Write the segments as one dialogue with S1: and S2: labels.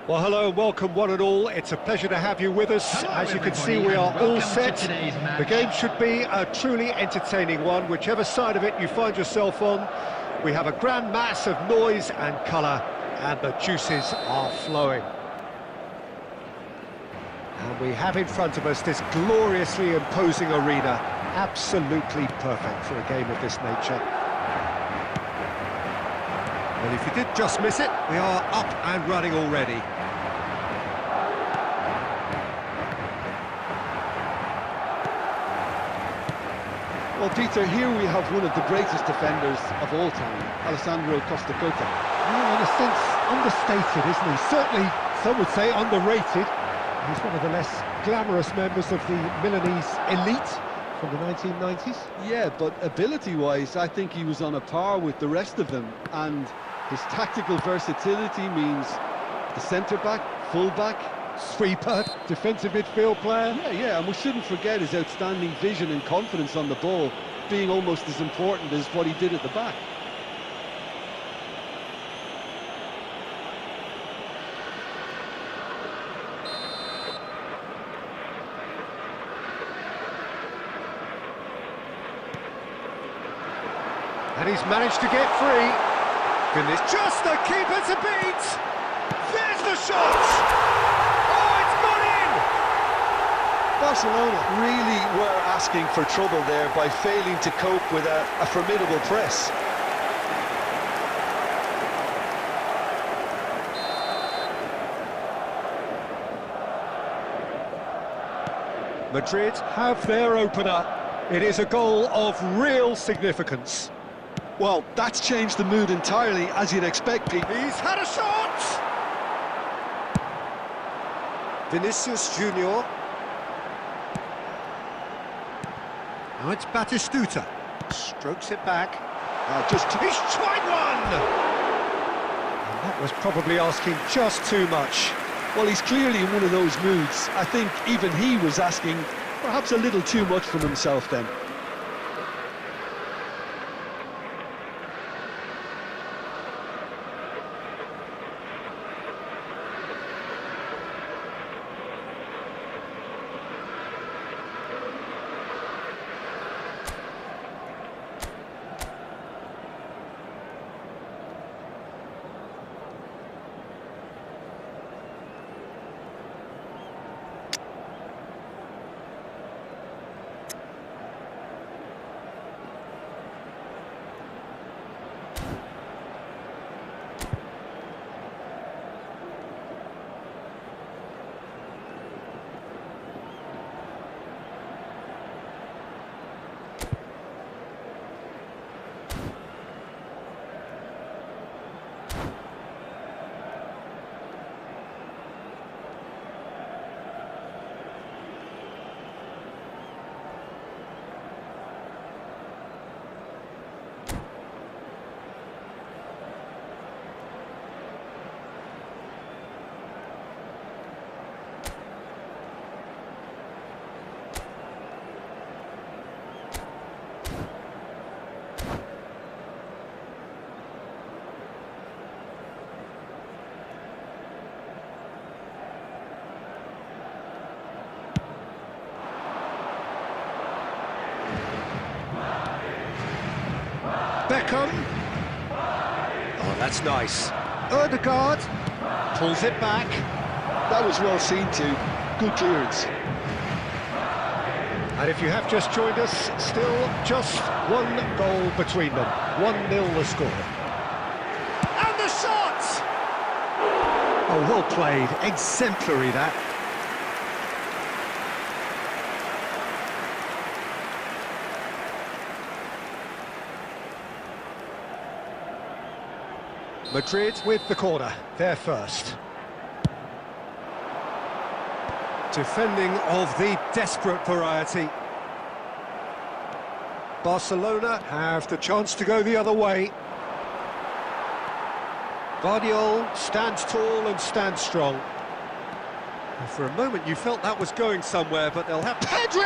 S1: Well, hello and welcome one and all. It's a pleasure to have you with us.
S2: Hello,
S1: As you can see,
S2: everybody,
S1: we are
S2: and
S1: all
S2: welcome
S1: set.
S2: to today's match.
S1: The game should be a truly entertaining one, whichever side of it you find yourself on. We have a grand mass of noise and colour, and the juices are flowing. And we have in front of us this gloriously imposing arena, absolutely perfect for a game of this nature. Well, if you did just miss it, we are up and running already.
S3: Well, Peter, here we have one of the greatest defenders of all time, Alessandro Costa.
S1: Well, in a sense, understated, isn't he? Certainly, some would say underrated. He's one of the less glamorous members of the Milanese elite from the 1990s.
S3: Yeah, but ability-wise, I think he was on a par with the rest of them, and his tactical versatility means the centre-back, full-back,
S1: Sweeper, defensive midfield player.
S3: yeah, and we shouldn't forget his outstanding vision and confidence on the ball, being almost as important as what he did at the back.
S1: And he's managed to get free. Finish just the keeper to beat. There's the shot. Oh, it's gone in.
S4: Barcelona really were asking for trouble there by failing to cope with a formidable press.
S1: Madrid have their opener. It is a goal of real significance.
S4: Well, that's changed the mood entirely, as you'd expect, Pete.
S1: He's had a shot! Vinicius Junior. Now it's Batistuta. Strokes it back. He's tried one! And that was probably asking just too much.
S4: Well, he's clearly in one of those moods. I think even he was asking perhaps a little too much from himself then.
S1: Beckham. Oh, that's nice. Ødegaard pulls it back.
S4: That was well seen too. Good clearance.
S1: And if you have just joined us, still just one goal between them. 1-0 the score. And the shot! Oh, well played. Exemplary, that. Madrid with the corner, they're first. Defending of the desperate variety. Barcelona have the chance to go the other way. Guardiola stands tall and stands strong. And for a moment you felt that was going somewhere, but they'll have Pedri!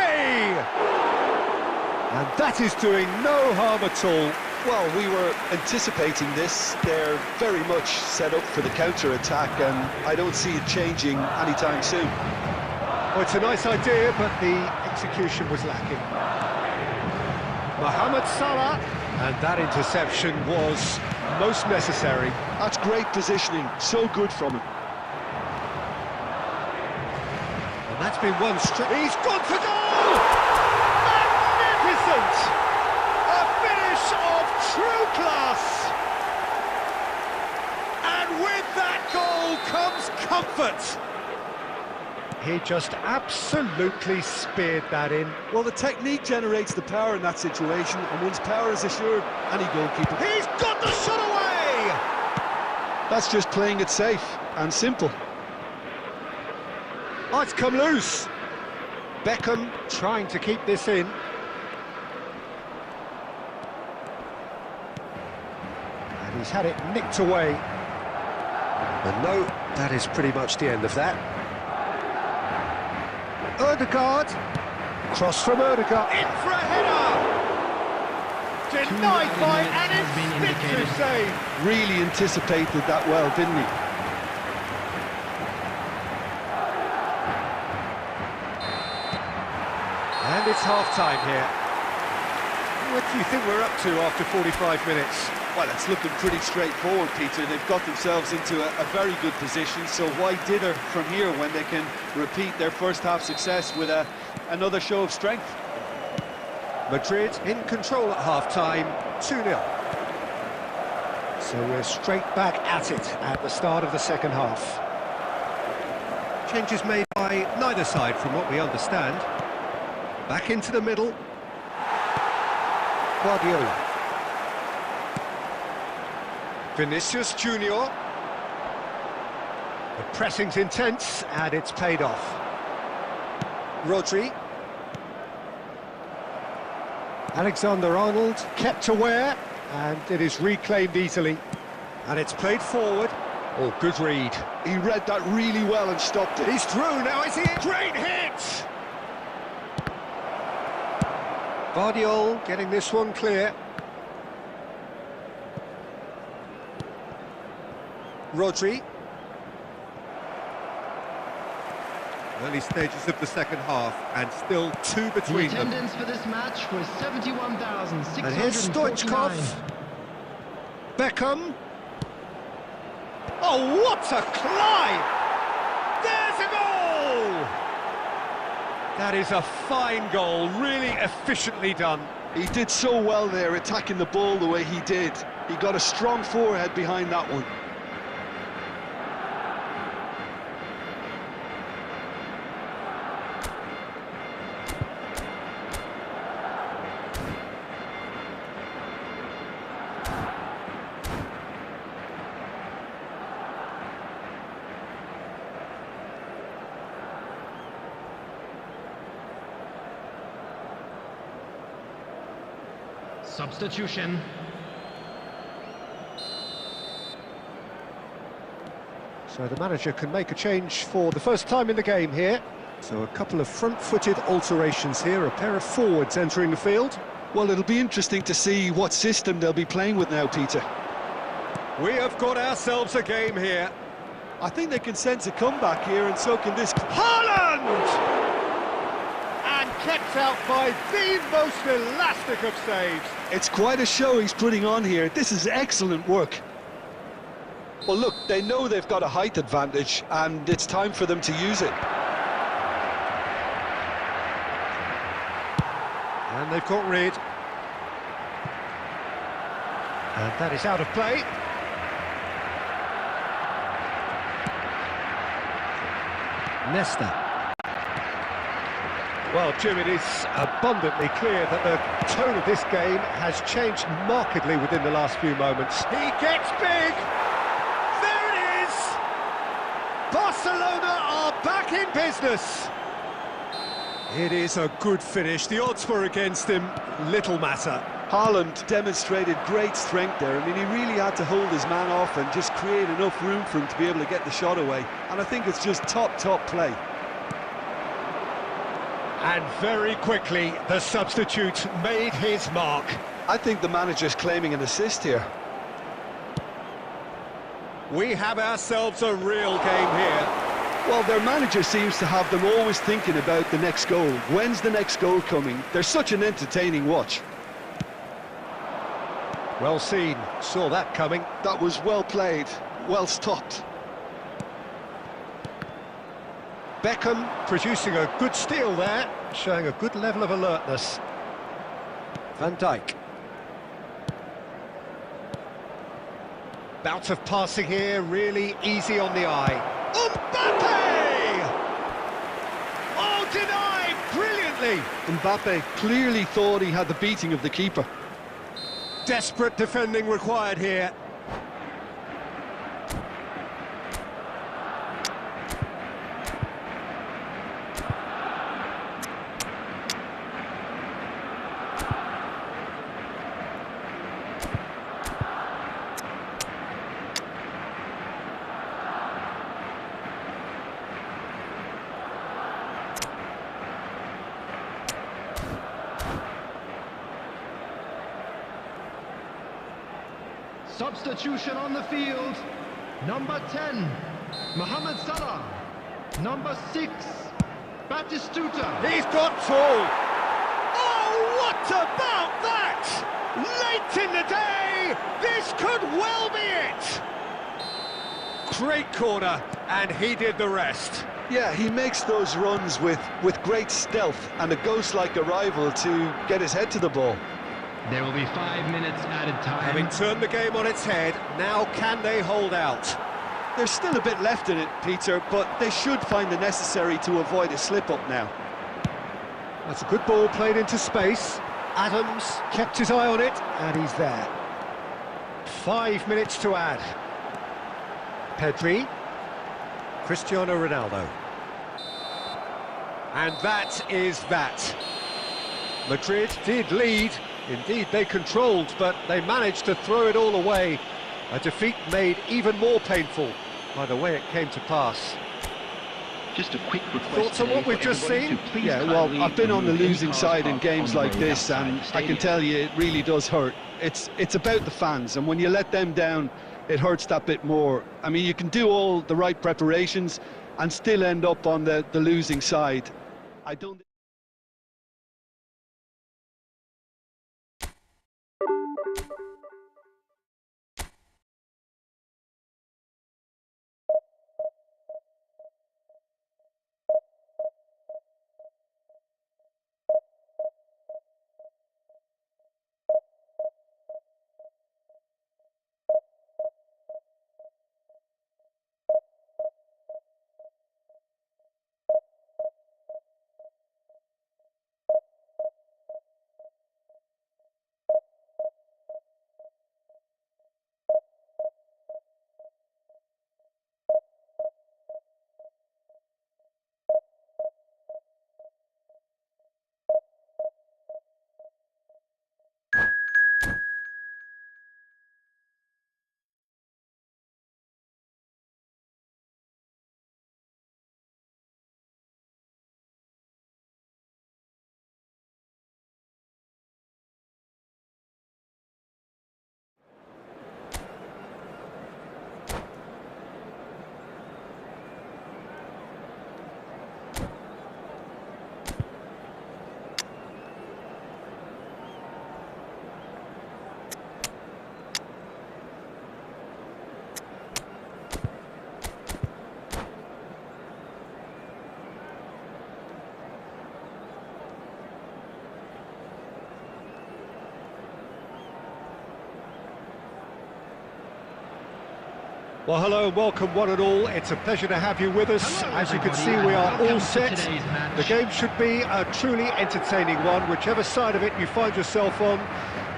S1: And that is doing no harm at all.
S4: Well, we were anticipating this. They're very much set up for the counter-attack, and I don't see it changing anytime soon.
S1: Well, it's a nice idea, but the execution was lacking. Mohamed Salah, and that interception was most necessary.
S4: That's great positioning, so good from him.
S1: And that's been one straight. He's gone for goal! Magnificent! A finish of true class! And with that goal comes comfort! He just absolutely speared that in.
S4: Well, the technique generates the power in that situation, and once power is assured, any goalkeeper...
S1: He's got the shot away!
S4: That's just playing it safe and simple.
S1: Oh, it's come loose. Beckham trying to keep this in. And he's had it nicked away. And no, that is pretty much the end of that. Ødegaard, cross from Ødegaard, in for a header! Denied by an instinctive save!
S4: Really anticipated that well, didn't he?
S1: And it's half-time here. What do you think we're up to after 45 minutes?
S4: Well, it's looking pretty straightforward, Peter. They've got themselves into a very good position, so why dither from here when they can repeat their first-half success with another show of strength?
S1: Madrid in control at half-time, 2-0. So we're straight back at it at the start of the second half. Changes made by neither side from what we understand. Back into the middle. Guardiola. Vinicius Junior. The pressing's intense and it's paid off. Rodri. Alexander-Arnold kept aware and it is reclaimed easily. And it's played forward. Oh, good read.
S4: He read that really well and stopped it.
S1: He's through now, is he? Great hit! Guardiola getting this one clear. Rodri. Early stages of the second half, and still two between them.
S2: The attendance for this match was 71,649.
S1: And here's Stoichkov. Beckham. Oh, what a climb! There's a goal! That is a fine goal, really efficiently done.
S4: He did so well there, attacking the ball the way he did. He got a strong forehead behind that one.
S2: Substitution.
S1: So the manager can make a change for the first time in the game here. So a couple of front-footed alterations here, a pair of forwards entering the field.
S4: Well, it'll be interesting to see what system they'll be playing with now, Peter.
S1: We have got ourselves a game here.
S4: I think they can sense a comeback here, and so can this.
S1: Haaland! And kept out by the most elastic of saves.
S4: It's quite a show he's putting on here. This is excellent work. Well, look, they know they've got a height advantage, and it's time for them to use it.
S1: And they've got rid. And that is out of play. Nesta. Well, Jim, it is abundantly clear that the tone of this game has changed markedly within the last few moments. He gets big! There it is! Barcelona are back in business! It is a good finish. The odds were against him. Little matter.
S4: Haaland demonstrated great strength there. I mean, he really had to hold his man off and just create enough room for him to be able to get the shot away. And I think it's just top play.
S1: And very quickly, the substitute made his mark.
S4: I think the manager's claiming an assist here.
S1: We have ourselves a real game here.
S3: Well, their manager seems to have them always thinking about the next goal. When's the next goal coming? They're such an entertaining watch.
S1: Well seen, saw that coming.
S3: That was well played, well stopped.
S1: Beckham producing a good steal there, showing a good level of alertness. Van Dijk. Bout of passing here, really easy on the eye. Mbappe! Oh, denied brilliantly!
S3: Mbappe clearly thought he had the beating of the keeper.
S1: Desperate defending required here.
S2: Substitution on the field. Number 10, Mohamed Salah. Number 6, Batistuta.
S1: He's got full. Oh, what about that? Late in the day, this could well be it. Great corner, and he did the rest.
S3: Yeah, he makes those runs with great stealth and a ghost-like arrival to get his head to the ball.
S2: There will be 5 minutes added time.
S1: Having turned the game on its head, now can they hold out?
S4: There's still a bit left in it, Peter, but they should find the necessary to avoid a slip-up now.
S1: That's a good ball played into space. Adams kept his eye on it, and he's there. 5 minutes to add. Pedri. Cristiano Ronaldo. And that is that. Madrid did lead. Indeed, they controlled, but they managed to throw it all away. A defeat made even more painful by the way it came to pass.
S2: Just a quick request.
S1: Thoughts on what we've just seen?
S3: Yeah, well, I've been on the losing side in games like this, and I can tell you it really does hurt. It's about the fans, and when you let them down, it hurts that bit more. I mean, you can do all the right preparations and still end up on the losing side. I don't...
S1: Well, hello, welcome one and all. It's a pleasure to have you with us.
S2: Hello,
S1: as you can see,
S2: everybody,
S1: we are
S2: and
S1: all
S2: welcome to
S1: set.
S2: today's match.
S1: The game should be a truly entertaining one, whichever side of it you find yourself on.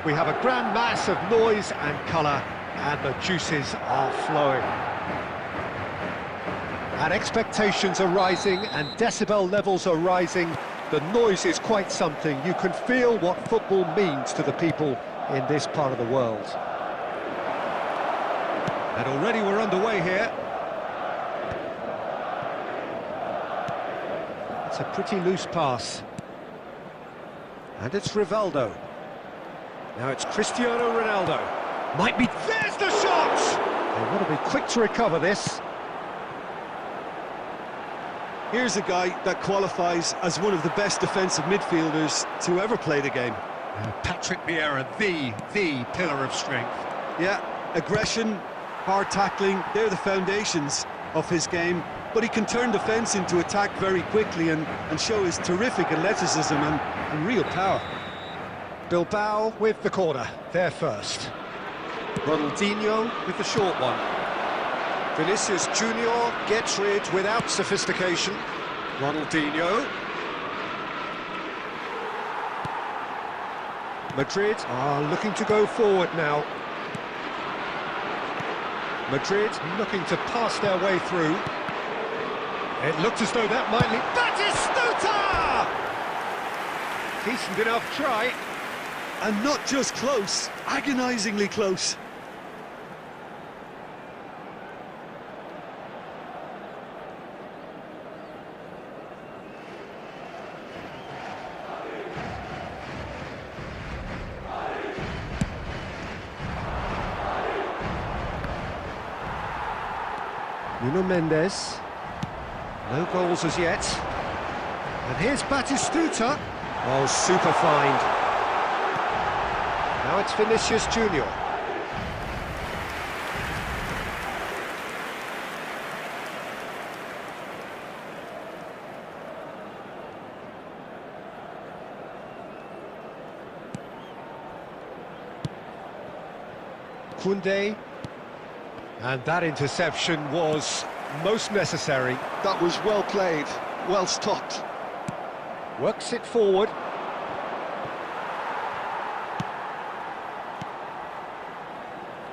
S1: We have a grand mass of noise and colour, and the juices are flowing. And expectations are rising, and decibel levels are rising. The noise is quite something. You can feel what football means to the people in this part of the world. And already we're underway here. It's a pretty loose pass. And it's Rivaldo. Now it's Cristiano Ronaldo. Might be... There's the shot! They want to be quick to recover this.
S3: Here's a guy that qualifies as one of the best defensive midfielders to ever play the game.
S1: Patrick Vieira, the pillar of strength.
S3: Yeah, aggression, hard tackling, they're the foundations of his game. But he can turn defence into attack very quickly and show his terrific athleticism and real power.
S1: Bilbao with the corner, they're first. Ronaldinho with the short one. Vinicius Junior gets rid without sophistication. Ronaldinho. Madrid are looking to go forward now. Madrid looking to pass their way through. It looked as though that might lead... Batistuta! Decent enough try.
S3: And not just close, agonisingly close.
S1: Nuno Mendes. No goals as yet. And here's Batistuta. Oh, super find. Now it's Vinicius Junior. Koundé. And that interception was most necessary.
S3: That was well played, well stopped.
S1: Works it forward.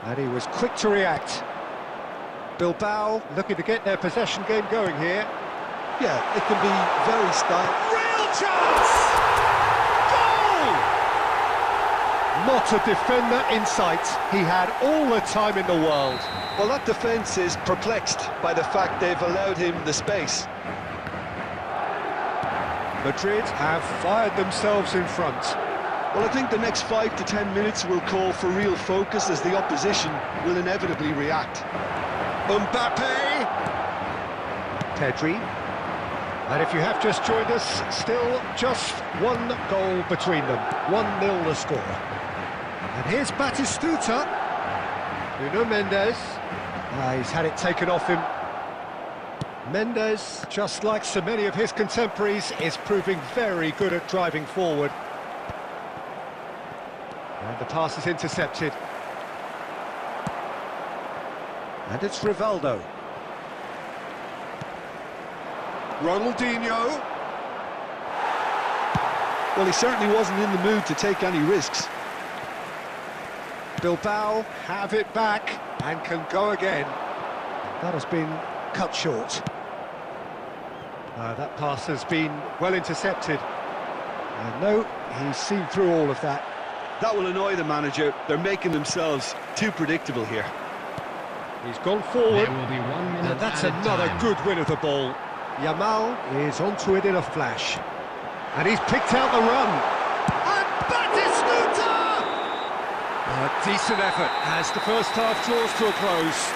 S1: And he was quick to react. Bilbao looking to get their possession game going here.
S3: Yeah, it can be very stylish.
S1: Real chance! Goal! Not a defender in sight. He had all the time in the world.
S3: Well, that defence is perplexed by the fact they've allowed him the space.
S1: Madrid have fired themselves in front.
S3: Well, I think the next 5 to 10 minutes will call for real focus as the opposition will inevitably react.
S1: Mbappe! Pedri. And if you have just joined us, still just one goal between them. 1-0 the score. And here's Batistuta. Nuno Mendes. He's had it taken off him. Mendes, just like so many of his contemporaries, is proving very good at driving forward. And the pass is intercepted. And it's Rivaldo. Ronaldinho.
S3: Well, he certainly wasn't in the mood to take any risks.
S1: Bilbao have it back and can go again. That has been cut short. That pass has been well intercepted. No, he's seen through all of that.
S3: That will annoy the manager. They're making themselves too predictable here.
S1: He's gone forward.
S2: There will be 1 minute
S1: And that's
S2: added
S1: another
S2: time.
S1: good win of the ball. Yamal is onto it in a flash. And he's picked out the run. And Batistuta! A decent effort as the first half draws to a close.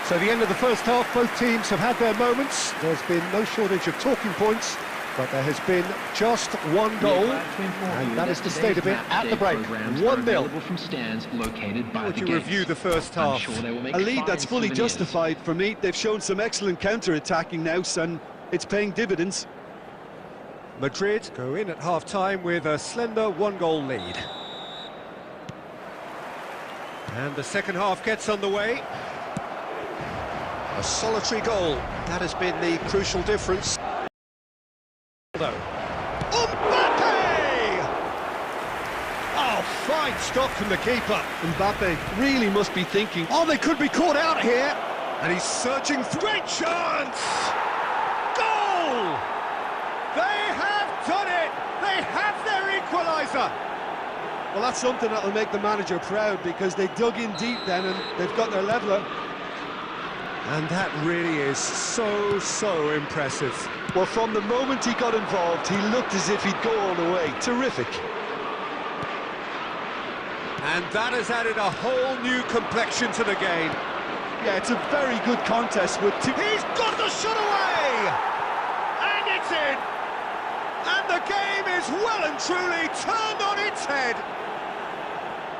S1: So the end of the first half, both teams have had their moments. There's been no shortage of talking points, but there has been just one goal, and that is the state of it at the break. 1-0.
S2: From stands located by
S1: How would
S2: the
S1: you
S2: gates.
S1: review the first
S2: I'm
S1: half?
S2: sure they will make
S3: A lead
S2: fine
S3: that's fully
S2: souvenirs.
S3: justified for me. They've shown some excellent counter-attacking now, and it's paying dividends.
S1: Madrid go in at half-time with a slender one-goal lead. And the second half gets underway. A solitary goal. That has been the crucial difference. Mbappe! Oh, fine stop from the keeper.
S3: Mbappe really must be thinking,
S1: Oh, they could be caught out here. And he's searching. Great chance! Goal! They have done it! They have their equaliser!
S3: well, that's something that'll make the manager proud because they dug in deep then and they've got their leveller.
S1: And that really is so impressive.
S3: Well, from the moment he got involved, he looked as if he'd go all the way. Terrific.
S1: And that has added a whole new complexion to the game.
S4: Yeah, it's a very good contest with two...
S1: He's got the shot away! And it's in! And the game is well and truly turned on its head.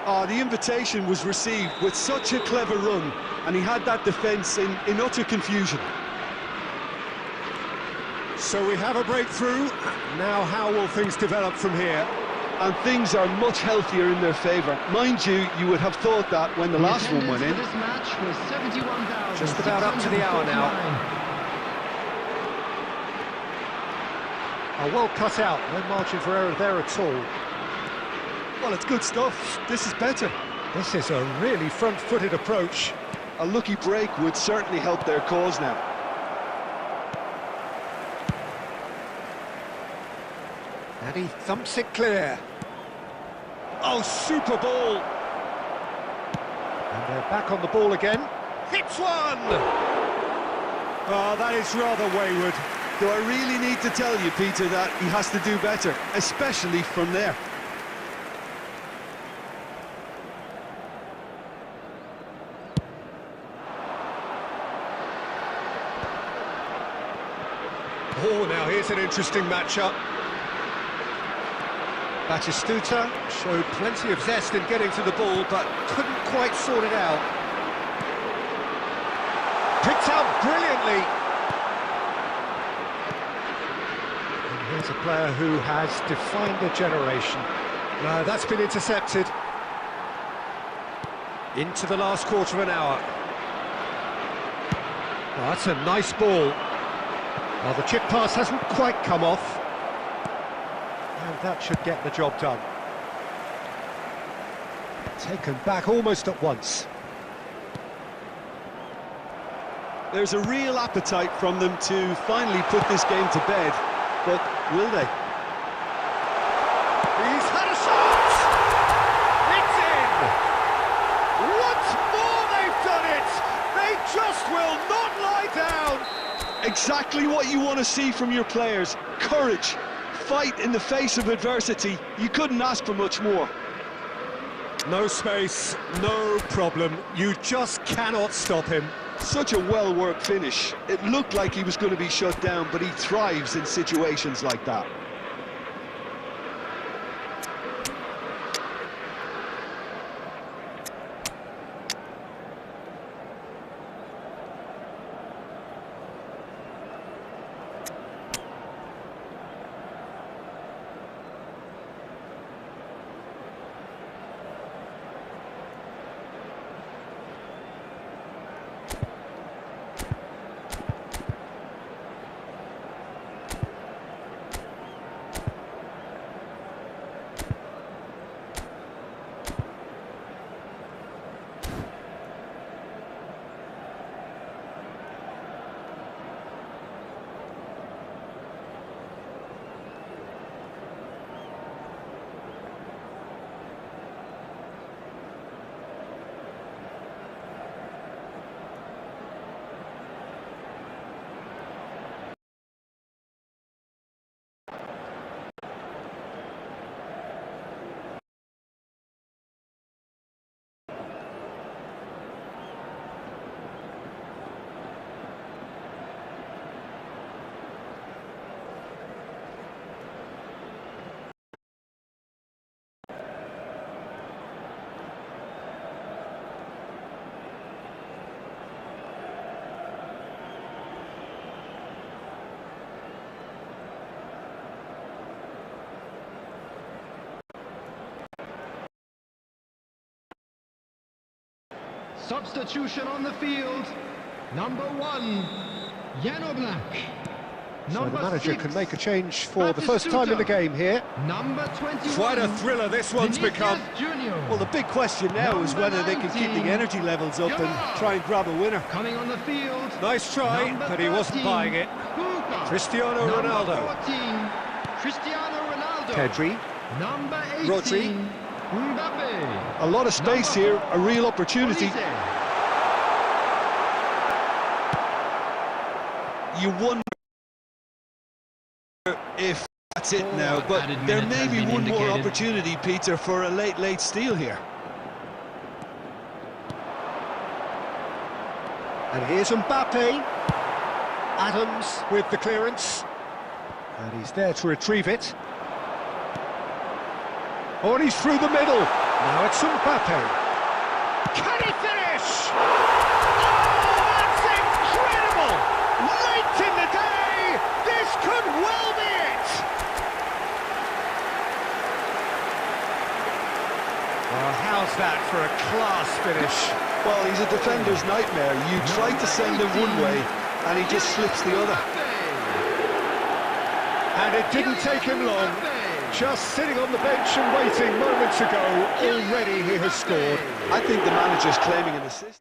S3: Oh, the invitation was received with such a clever run, and he had that defence in utter confusion.
S1: So we have a breakthrough. Now how will things develop from here?
S3: And things are much healthier in their favour. Mind you, you would have thought that when the last one went in.
S2: This match was 71,000.
S1: Just about up to the hour now. Well cut out, no margin for error there at all.
S3: Well, it's good stuff. This is better.
S1: This is a really front-footed approach.
S3: A lucky break would certainly help their cause now.
S1: And he thumps it clear. Oh, super ball. And they're back on the ball again. Hits one! Oh, that is rather wayward.
S3: Do I really need to tell you, Peter, that he has to do better, especially from there?
S1: Oh, now here's an interesting matchup. Batistuta showed plenty of zest in getting to the ball, but couldn't quite sort it out. Picked out brilliantly. And here's a player who has defined a generation. That's been intercepted. Into the last quarter of an hour. Oh, that's a nice ball. Well, the chip pass hasn't quite come off. And that should get the job done. Taken back almost at once.
S3: There's a real appetite from them to finally put this game to bed, but will they?
S1: He's had a shot! It's in! Once more they've done it! They just will not lie down!
S3: Exactly what you want to see from your players. Courage. Fight in the face of adversity. You couldn't ask for much more.
S1: No space, no problem. You just cannot stop him.
S3: Such a well-worked finish. It looked like he was going to be shut down, but he thrives in situations like that.
S2: Substitution on the field. Number 1, Jano Black.
S1: So the manager can make a change for the first time in the game here.
S2: Number 21.
S1: Quite a thriller this one's become.
S4: Well, the big question now is whether they can keep the energy levels up and try and grab a winner.
S2: Coming on the field.
S1: Nice try, but he wasn't buying it. Cristiano Ronaldo.
S2: 14, Cristiano Ronaldo.
S1: Pedri.
S2: Number 18,
S1: Rodri.
S2: Mbappe.
S3: A lot of space here, a real opportunity. You wonder that's it now, but there may be one more opportunity, Peter, for a late steal here.
S1: And here's Mbappe. Adams with the clearance. And he's there to retrieve it. Oh, and he's through the middle. Now it's Mbappe. Can he finish? Oh, that's incredible! Late in the day, this could well be it! Well, how's that for a class finish?
S3: Well, he's a defender's nightmare. You try to send him one way, and he just slips the other.
S1: And it didn't take him long. Just sitting on the bench and waiting moments ago, already he has scored.
S3: I think the manager's claiming an assist.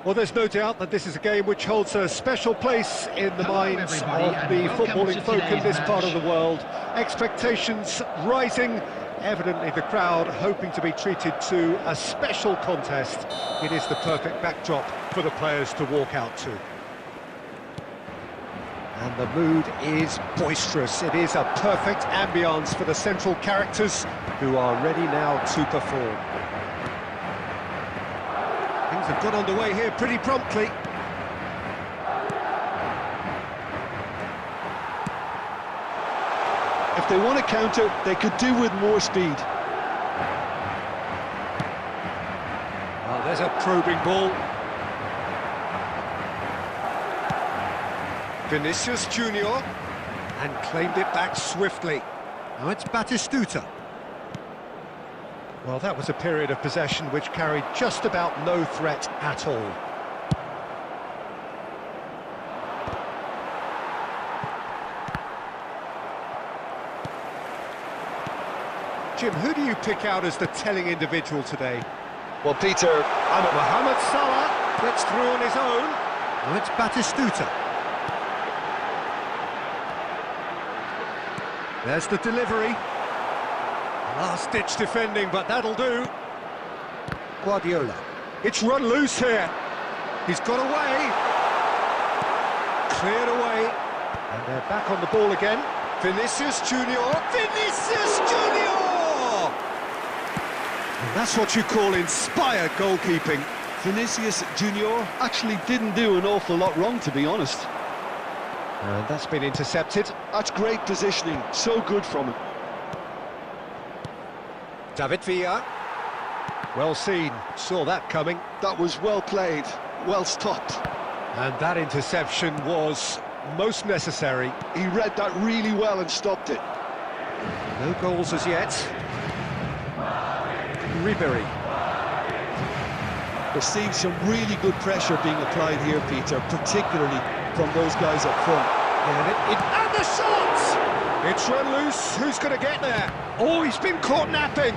S1: Well, there's no doubt that this is a game which holds a special place in the minds of the footballing folk in this part of the world. Expectations rising, evidently the crowd hoping to be treated to a special contest. It is the perfect backdrop for the players to walk out to. And the mood is boisterous. It is a perfect ambience for the central characters who are ready now to perform. Things have got underway here pretty promptly.
S3: If they want to counter, they could do with more speed.
S1: Well, there's a probing ball. Vinicius Junior, and claimed it back swiftly. Now it's Batistuta. Well, that was a period of possession which carried just about no threat at all. Jim, who do you pick out as the telling individual today?
S3: Well, Peter,
S1: Mohamed Salah gets through on his own. Now it's Batistuta. There's the delivery. Last-ditch defending, but that'll do. Guardiola. It's run loose here. He's got away. Cleared away. And they're back on the ball again. Vinicius Junior. Vinicius Junior! And that's what you call inspired goalkeeping.
S3: Vinicius Junior actually didn't do an awful lot wrong, to be honest.
S1: And that's been intercepted.
S3: That's great positioning, so good from him.
S1: David Villa. Well seen, saw that coming.
S3: That was well played, well stopped.
S1: And that interception was most necessary.
S3: He read that really well and stopped it.
S1: No goals as yet. Ribery.
S3: We're seeing some really good pressure being applied here, Peter, particularly from those guys up front.
S1: And the shot! It's run loose. Who's going to get there? Oh, he's been caught napping.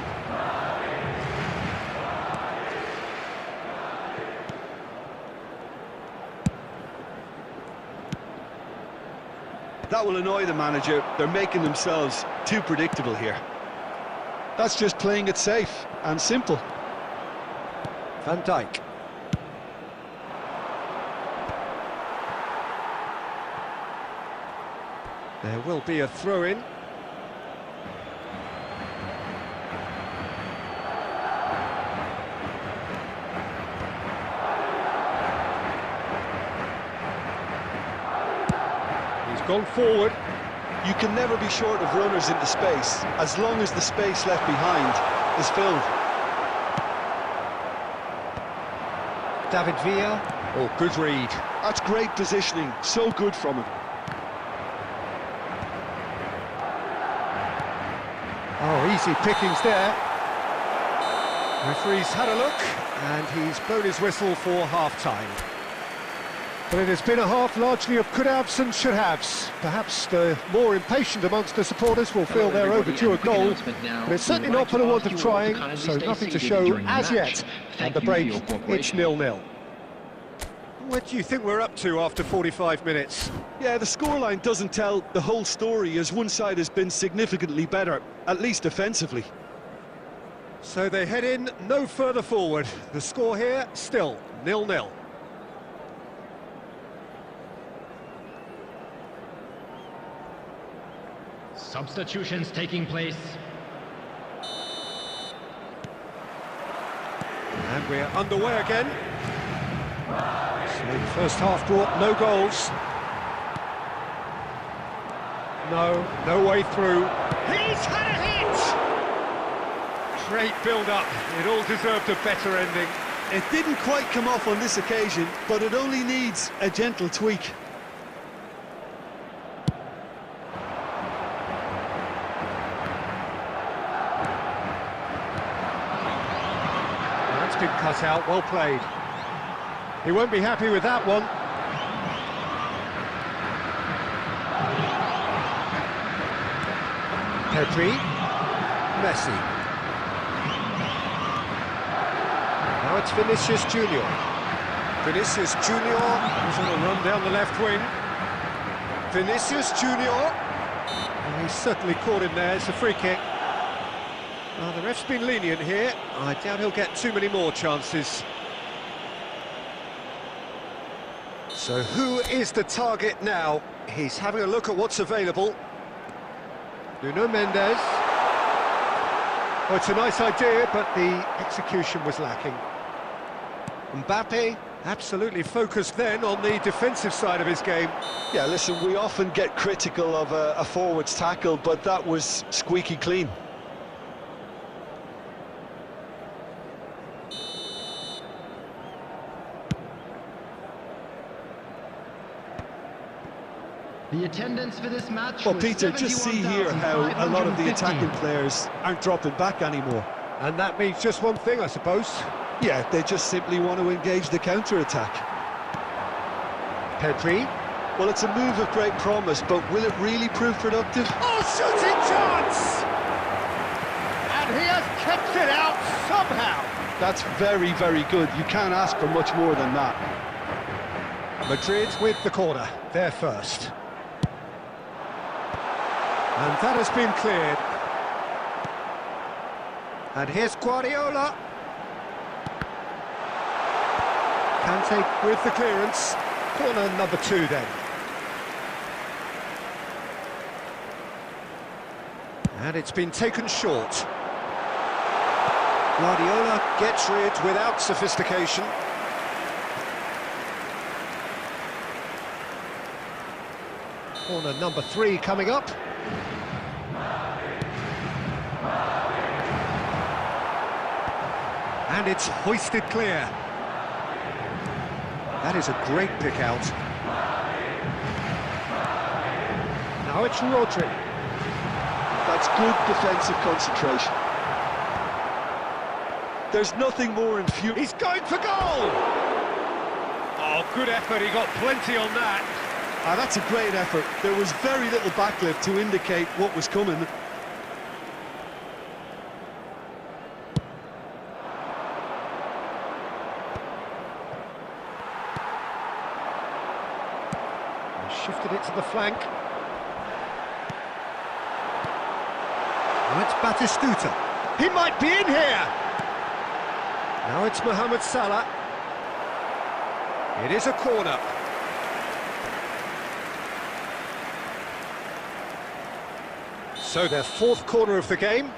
S3: That will annoy the manager. They're making themselves too predictable here. That's just playing it safe and simple.
S1: Van Dijk. There will be a throw-in. He's gone forward.
S3: You can never be short of runners into space, as long as the space left behind is filled.
S1: David Villa. Oh, good read.
S3: That's great positioning, so good from him.
S1: Oh, easy pickings there. Referee's had a look, and he's blown his whistle for half-time. But it has been a half largely of could-haves and should-haves. Perhaps the more impatient amongst the supporters will feel they're overdue a goal, but it's certainly not for the want of trying, so nothing to show as yet. At the break, it's 0-0. What do you think we're up to after 45 minutes?
S3: Yeah, the scoreline doesn't tell the whole story, as one side has been significantly better, at least defensively.
S1: So they head in no further forward. The score here, still 0-0.
S2: Substitutions taking place.
S1: And we're underway again. So the first half brought no goals. No way through. He's had a hit! Great build-up. It all deserved a better ending.
S3: It didn't quite come off on this occasion, but it only needs a gentle tweak.
S1: That's been cut out, well played. He won't be happy with that one. Pedri, Messi. Now it's Vinicius Junior. Vinicius Junior is on a run down the left wing. Vinicius Junior. And he's certainly caught him there. It's a free kick. Well, the ref's been lenient here. I doubt he'll get too many more chances. So who is the target now? He's having a look at what's available. Nuno Mendes. Oh, it's a nice idea, but the execution was lacking. Mbappe, absolutely focused then on the defensive side of his game.
S3: Yeah, listen, we often get critical of a forward's tackle, but that was squeaky clean.
S2: The attendance for this match.
S3: Well, Peter, just see here how a lot of the attacking players aren't dropping back anymore.
S1: And that means just one thing, I suppose.
S3: Yeah, they just simply want to engage the counter-attack.
S1: Pedri.
S3: Well, it's a move of great promise, but will it really prove productive?
S1: Oh, shooting chance! And he has kept it out somehow.
S3: That's very, very good. You can't ask for much more than that.
S1: Madrid with the corner, they're first. And that has been cleared. And here's Guardiola. Kante with the clearance. Corner number 2 then. And it's been taken short. Guardiola gets rid without sophistication. Corner number 3 coming up. And it's hoisted clear. That is a great pick out. Now it's Rodri.
S3: That's good defensive concentration. There's nothing more infuriating.
S1: He's going for goal! Oh, good effort, he got plenty on that.
S3: Ah, that's a great effort. There was very little backlift to indicate what was coming.
S1: Shifted it to the flank. Now it's Batistuta. He might be in here! Now it's Mohamed Salah. It is a corner. So their fourth corner of the game.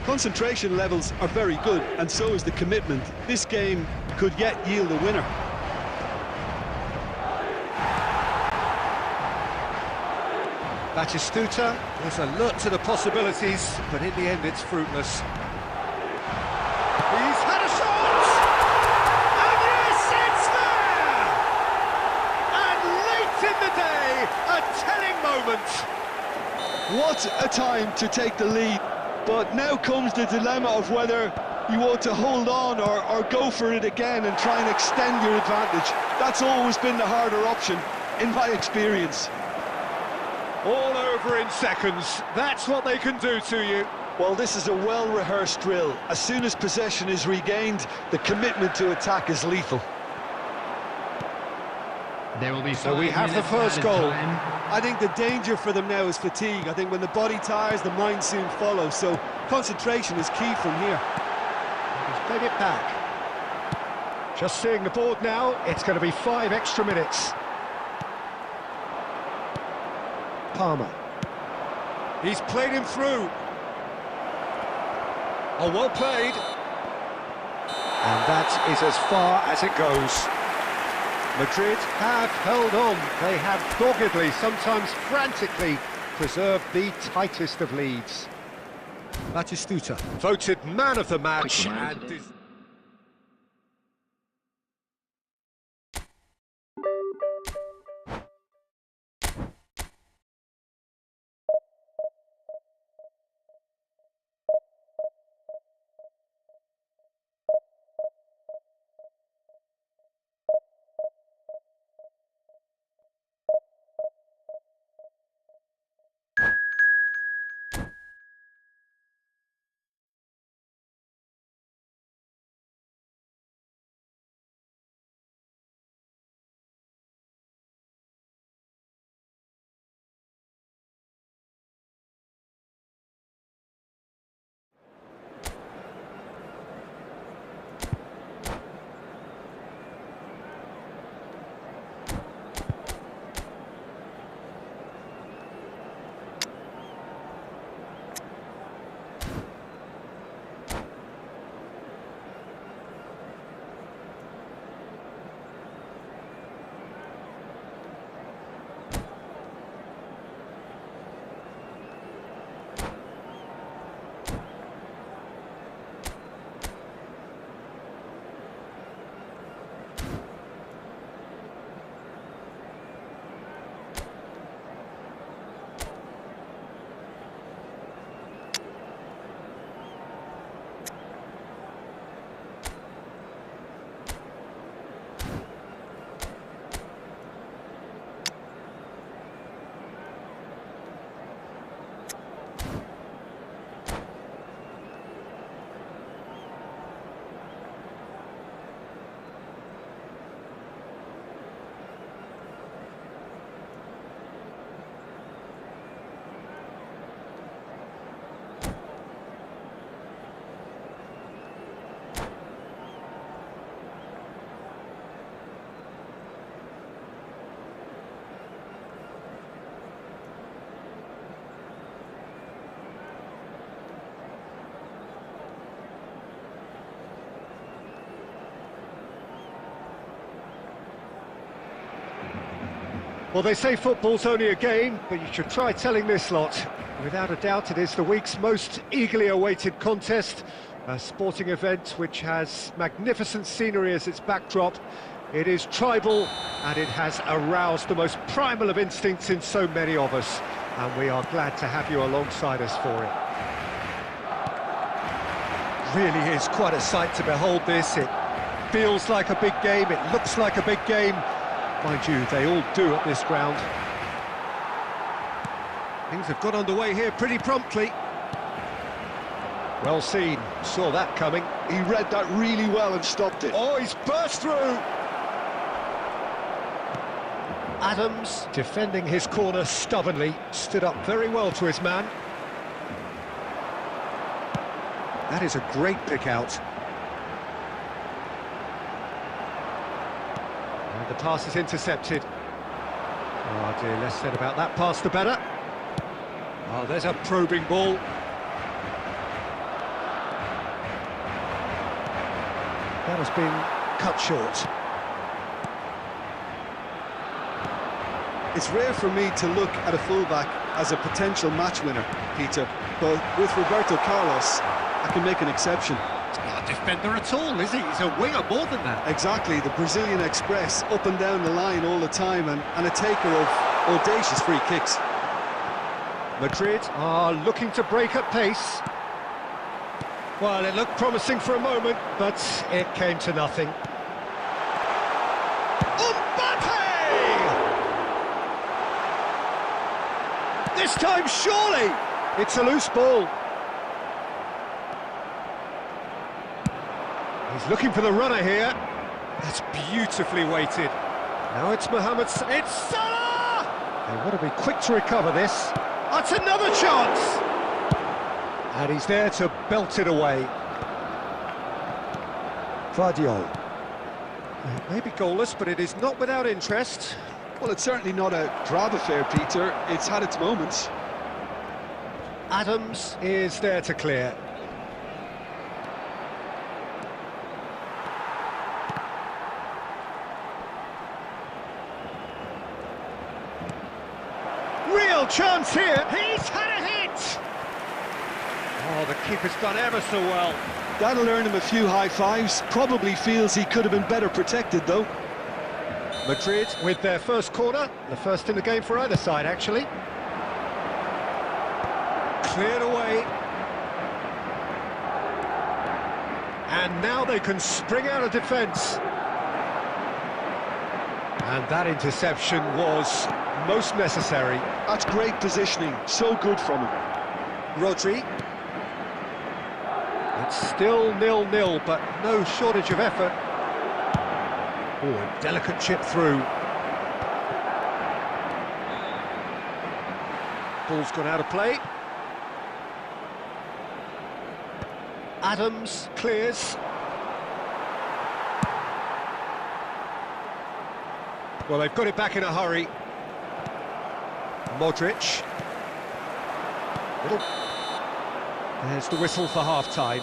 S3: Concentration levels are very good, and so is the commitment. This game could yet yield a winner.
S1: Batistuta is alert to the possibilities, but in the end it's fruitless. He's had a shot! And yes, it's there! And late in the day, a telling moment.
S3: What a time to take the lead. But now comes the dilemma of whether you want to hold on or go for it again and try and extend your advantage. That's always been the harder option, in my experience.
S1: All over in seconds. That's what they can do to you.
S3: Well, this is a well-rehearsed drill. As soon as possession is regained, the commitment to attack is lethal.
S2: There will be
S1: So we have the first goal.
S3: I think the danger for them now is fatigue. I think when the body tires, the mind soon follows. So concentration is key from here.
S1: He's played it back. Just seeing the board now, it's going to be 5 extra minutes. Palmer. He's played him through. Oh, well played. And that is as far as it goes. Madrid have held on. They have doggedly, sometimes frantically, preserved the tightest of leads. Batistuta, voted man of the match. And well, they say football's only a game, but you should try telling this lot. Without a doubt, it is the week's most eagerly awaited contest, a sporting event which has magnificent scenery as its backdrop. It is tribal, and it has aroused the most primal of instincts in so many of us. and we are glad to have you alongside us for it. Really is quite a sight to behold this. It feels like a big game, it looks like a big game. Mind you, they all do at this ground. Things have got underway here pretty promptly. Well seen, saw that coming.
S3: He read that really well and stopped it.
S1: Oh, he's burst through! Adams, defending his corner stubbornly, stood up very well to his man. That is a great pick out. And the pass is intercepted. Oh dear, less said about that pass the better. Oh, there's a probing ball. That has been cut short.
S3: It's rare for me to look at a fullback as a potential match winner, Peter, but with Roberto Carlos, I can make an exception.
S1: He's not a defender at all, is he? He's a winger more than that.
S3: Exactly, the Brazilian Express, up and down the line all the time, and a taker of audacious free kicks.
S1: Madrid are looking to break at pace. Well, it looked promising for a moment, but it came to nothing. This time, surely! It's a loose ball. He's looking for the runner here. That's beautifully weighted. Now it's Mohamed. It's Salah! They want to be quick to recover this. That's another chance! And he's there to belt it away. Vardiol. It may be goalless, but it is not without interest.
S3: Well, it's certainly not a drab affair, Peter. It's had its moments.
S1: Adams is there to clear. Real chance here. He's had a hit. Oh, the keeper's done ever so well.
S3: That'll earn him a few high fives. Probably feels he could have been better protected, though.
S1: Madrid with their first corner, the first in the game for either side, actually. Cleared away. And now they can spring out of defence. And that interception was most necessary.
S3: That's great positioning, so good from him.
S1: Rodri. It's still 0-0, but no shortage of effort. Oh, a delicate chip through. Ball's gone out of play. Adams clears. Well, they've got it back in a hurry. Modric. There's the whistle for half-time.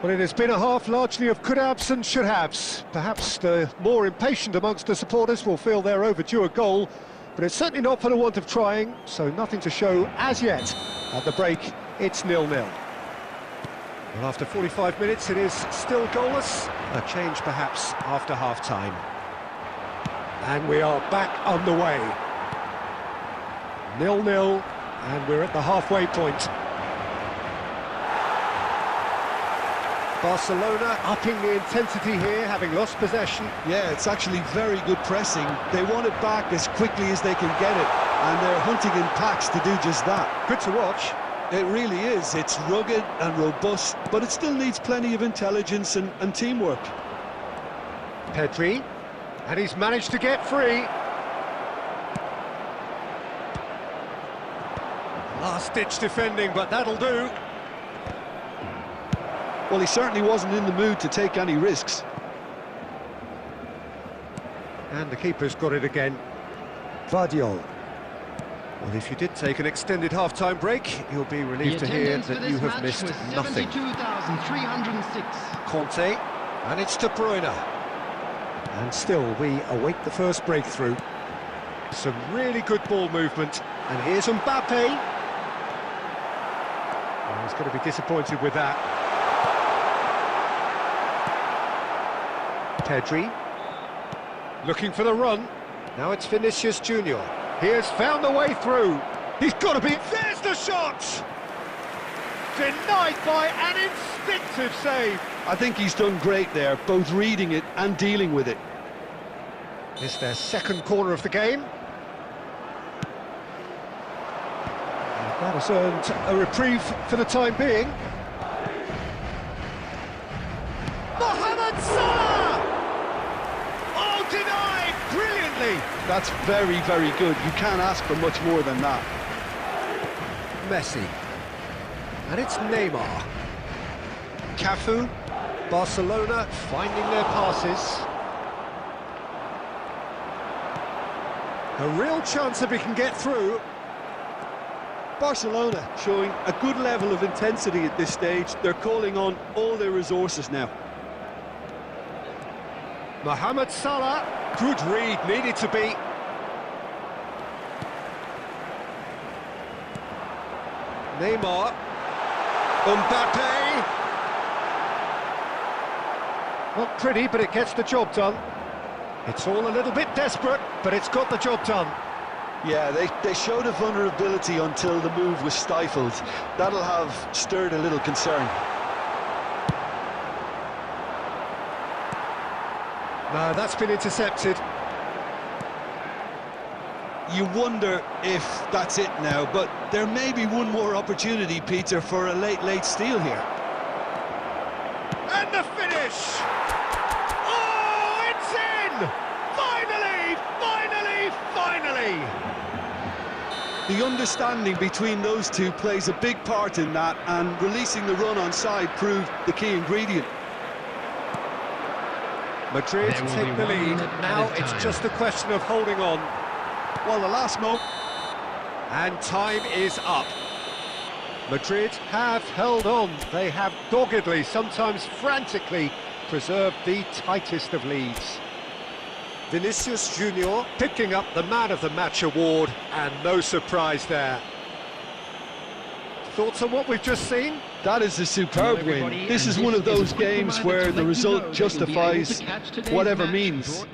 S1: Well, it has been a half largely of could-haves and should-haves. Perhaps the more impatient amongst the supporters will feel they're overdue a goal, but it's certainly not for the want of trying, so nothing to show as yet. At the break, it's 0-0. Well, after 45 minutes, it is still goalless. A change, perhaps, after half-time. And we are back on the way. 0-0, and we're at the halfway point. Barcelona upping the intensity here, having lost possession.
S3: Yeah, it's actually very good pressing. They want it back as quickly as they can get it, and they're hunting in packs to do just that.
S1: Good to watch.
S3: It really is. It's rugged and robust, but it still needs plenty of intelligence and teamwork.
S1: Pedri, and he's managed to get free. Last-ditch defending, but that'll do.
S3: Well, he certainly wasn't in the mood to take any risks.
S1: And the keeper's got it again. Vardiol. Well, if you did take an extended half-time break, you'll be relieved to hear that you have missed nothing.
S2: 72,306.
S1: Conte, and it's De Bruyne. And still, we await the first breakthrough. Some really good ball movement. And here's Mbappe. Well, he's going to be disappointed with that. Pedri, looking for the run. Now it's Vinicius Junior. He has found a way through. He's got to be... There's the shot! Denied by an instinctive save.
S3: I think he's done great there, both reading it and dealing with it.
S1: It's their second corner of the game. And that has earned a reprieve for the time being. Mohamed Salah! Oh, denied brilliantly.
S3: That's very, very good. You can't ask for much more than that.
S1: Messi. And it's Neymar. Cafu. Barcelona finding their passes. A real chance if he can get through.
S3: Barcelona showing a good level of intensity at this stage. They're calling on all their resources now.
S1: Mohamed Salah, good read, needed to be. Neymar. Mbappe. Not pretty, but it gets the job done. It's all a little bit desperate, but it's got the job done.
S3: Yeah, they showed a vulnerability until the move was stifled. That'll have stirred a little concern.
S1: No, that's been intercepted.
S3: You wonder if that's it now, but there may be one more opportunity, Peter, for a late steal here.
S1: And the finish! Oh, it's in! Finally!
S3: The understanding between those two plays a big part in that, and releasing the run on side proved the key ingredient.
S1: Madrid take the lead. Now it's just a question of holding on.
S3: Well, the last moment...
S1: And time is up. Madrid have held on. They have doggedly, sometimes frantically, preserved the tightest of leads. Vinicius Junior picking up the Man of the Match award, and no surprise there. Thoughts on what we've just seen?
S3: That is a superb win. This is one of those games where the result justifies whatever means.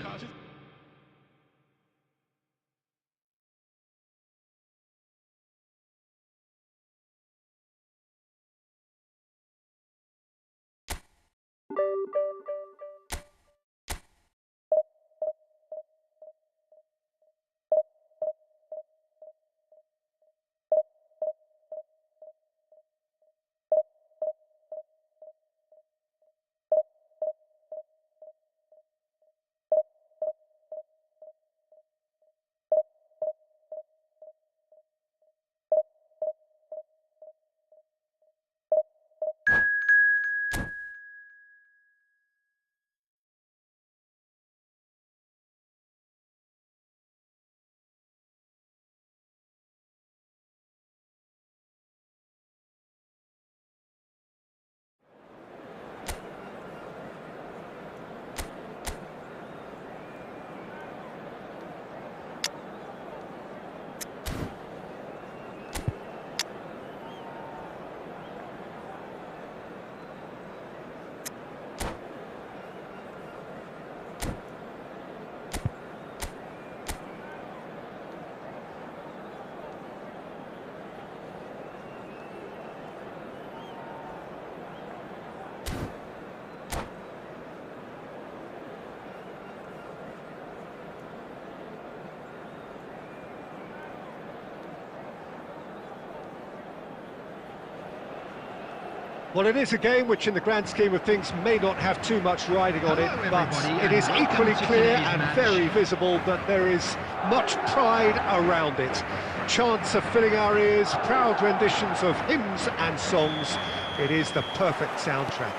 S1: Well, it is a game which, in the grand scheme of things, may not have too much riding on it, but it is equally clear and very visible that there is much pride around it. Chants are filling our ears, proud renditions of hymns and songs. It is the perfect soundtrack.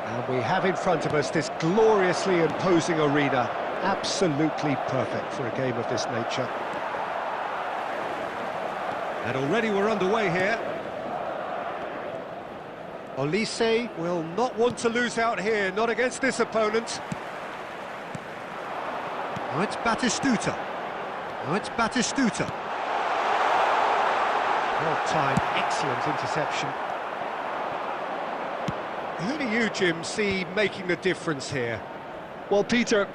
S1: And we have in front of us this gloriously imposing arena, absolutely perfect for a game of this nature. And already we're underway here. Olise will not want to lose out here, not against this opponent. Now it's Batistuta. Well timed, excellent interception. Who do you, Jim, see making the difference here?
S3: Well, Peter,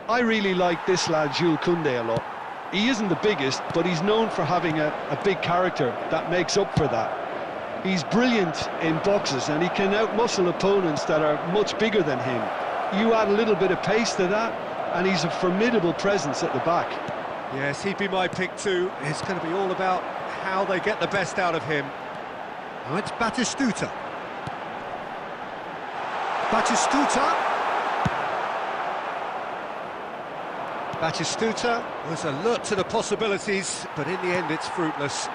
S3: I really like this lad, Jules Koundé, a lot. He isn't the biggest, but he's known for having a big character that makes up for that. He's brilliant in boxes, and he can outmuscle opponents that are much bigger than him. You add a little bit of pace to that, and he's a formidable presence at the back.
S1: Yes, he'd be my pick too. It's going to be all about how they get the best out of him. Now it's Batistuta. Batistuta. Batistuta was alert to the possibilities, but in the end it's fruitless.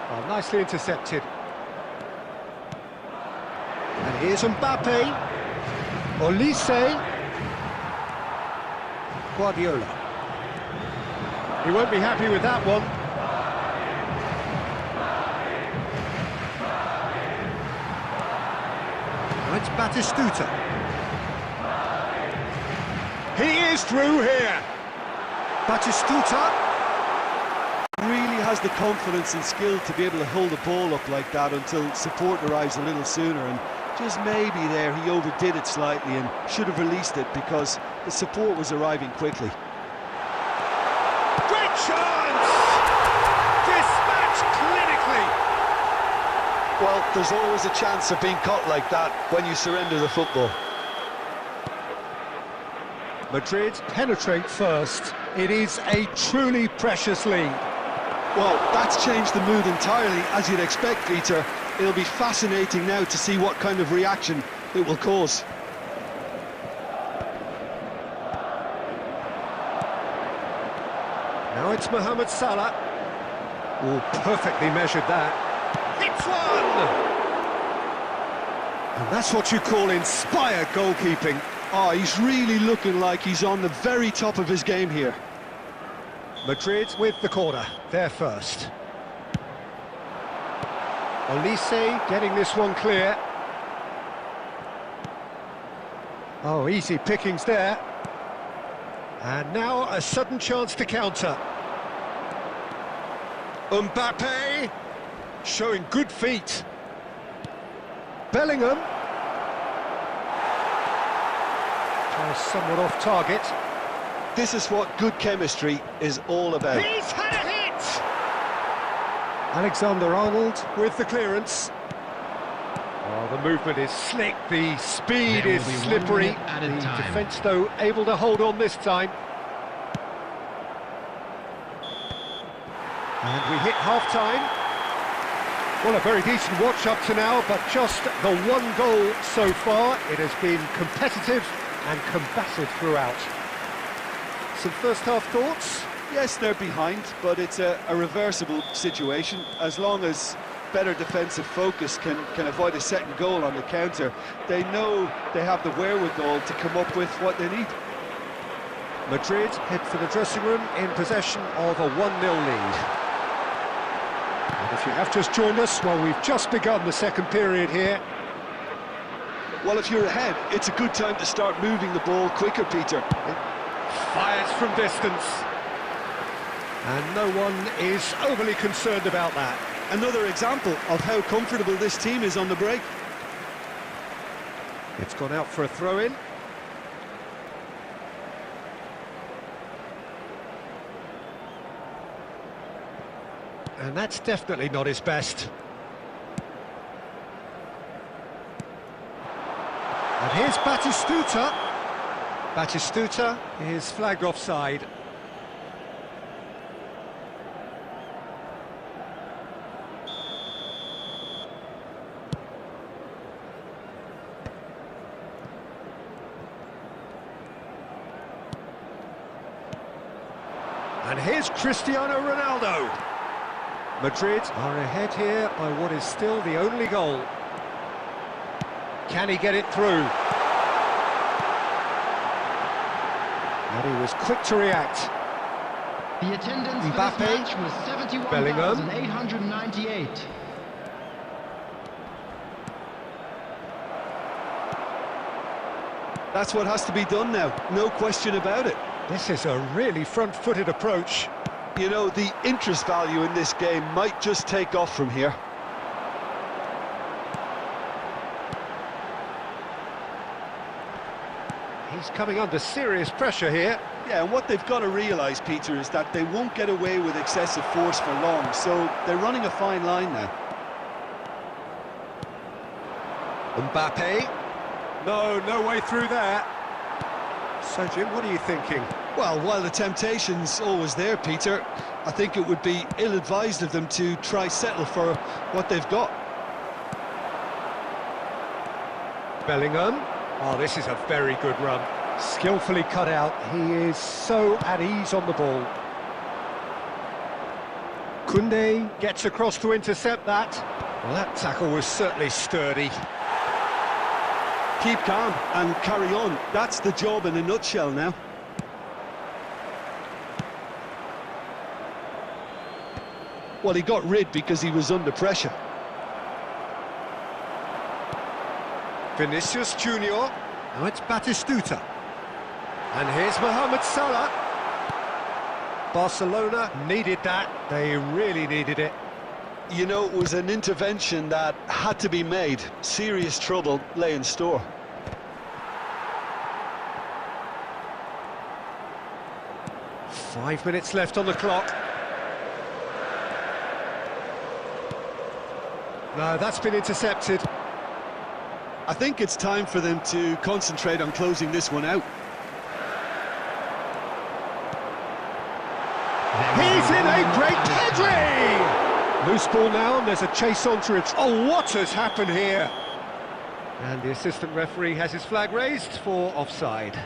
S1: Well, nicely intercepted. And here's Mbappe. Olise. Guardiola. He won't be happy with that one. Now it's Batistuta. He is through here. Batistuta
S4: Really has the confidence and skill to be able to hold the ball up like that until support arrives a little sooner, and just maybe there he overdid it slightly and should have released it because the support was arriving quickly.
S1: Great chance! Dispatched clinically.
S3: Well, there's always a chance of being caught like that when you surrender the football.
S1: Madrid penetrate first. It is a truly precious lead.
S3: Well, that's changed the mood entirely, as you'd expect, Peter. It'll be fascinating now to see what kind of reaction it will cause.
S1: Now it's Mohamed Salah. Oh, perfectly measured that. Hits one! And that's what you call inspired goalkeeping.
S3: Oh, he's really looking like he's on the very top of his game here.
S1: Madrid with the corner, they're first. Olise getting this one clear. Oh, easy pickings there. And now a sudden chance to counter. Mbappe showing good feet. Bellingham. Somewhat off target.
S3: This is what good chemistry is all about.
S1: He's had a hit! Alexander-Arnold with the clearance. Oh, the movement is slick, the speed is slippery. The defence, though, able to hold on this time. And we hit half-time. Well, a very decent watch up to now, but just the one goal so far. It has been competitive and combative throughout. Some first-half thoughts?
S4: Yes, they're behind, but it's a reversible situation. As long as better defensive focus can avoid a second goal on the counter, they know they have the wherewithal to come up with what they need.
S1: Madrid head for the dressing room in possession of a 1-0 lead. And if you have just joined us, well, we've just begun the second period here.
S3: Well, if you're ahead, it's a good time to start moving the ball quicker, Peter.
S1: Fires from distance. And no one is overly concerned about that.
S3: Another example of how comfortable this team is on the break.
S1: It's gone out for a throw-in. And that's definitely not his best. And here's Batistuta. Batistuta is flagged offside. And here's Cristiano Ronaldo. Madrid are ahead here by what is still the only goal. Can he get it through? And he was quick to react.
S2: The attendance
S1: Mbappe,
S2: for this match was 71,898.
S3: That's what has to be done now, no question about it.
S1: This is a really front-footed approach.
S3: You know, the interest value in this game might just take off from here.
S1: He's coming under serious pressure here.
S4: Yeah, and what they've got to realise, Peter, is that they won't get away with excessive force for long, so they're running a fine line now.
S1: Mbappe. No way through there. So, Jim, what are you thinking?
S3: Well, while the temptation's always there, Peter, I think it would be ill-advised of them to try settle for what they've got.
S1: Bellingham. Oh, this is a very good run. Skillfully cut out. He is so at ease on the ball. Koundé gets across to intercept that. Well, that tackle was certainly sturdy.
S4: Keep calm and carry on. That's the job in a nutshell now.
S3: Well, he got rid because he was under pressure.
S1: Vinicius Junior. Now it's Batistuta. And here's Mohamed Salah. Barcelona needed that. They really needed it.
S3: You know, it was an intervention that had to be made. Serious trouble lay in store.
S1: Five minutes left on the clock. No, that's been intercepted.
S3: I think it's time for them to concentrate on closing this one out.
S1: He's in a great Pedri! Loose ball now, and there's a chase onto it. Oh, what has happened here? And the assistant referee has his flag raised for offside.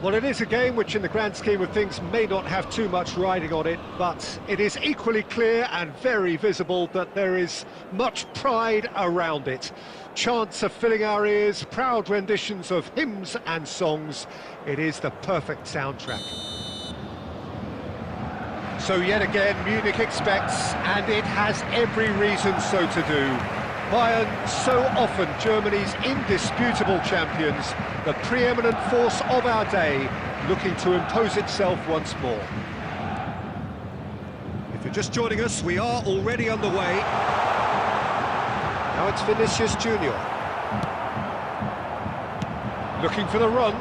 S1: Well, it is a game which in the grand scheme of things may not have too much riding on it, but it is equally clear and very visible that there is much pride around it. Chants are filling our ears, proud renditions of hymns and songs. It is the perfect soundtrack. So yet again, Munich expects, and it has every reason so to do. Bayern, so often Germany's indisputable champions, the preeminent force of our day, looking to impose itself once more. If you're just joining us, we are already underway. Now it's Vinicius Junior. Looking for the run.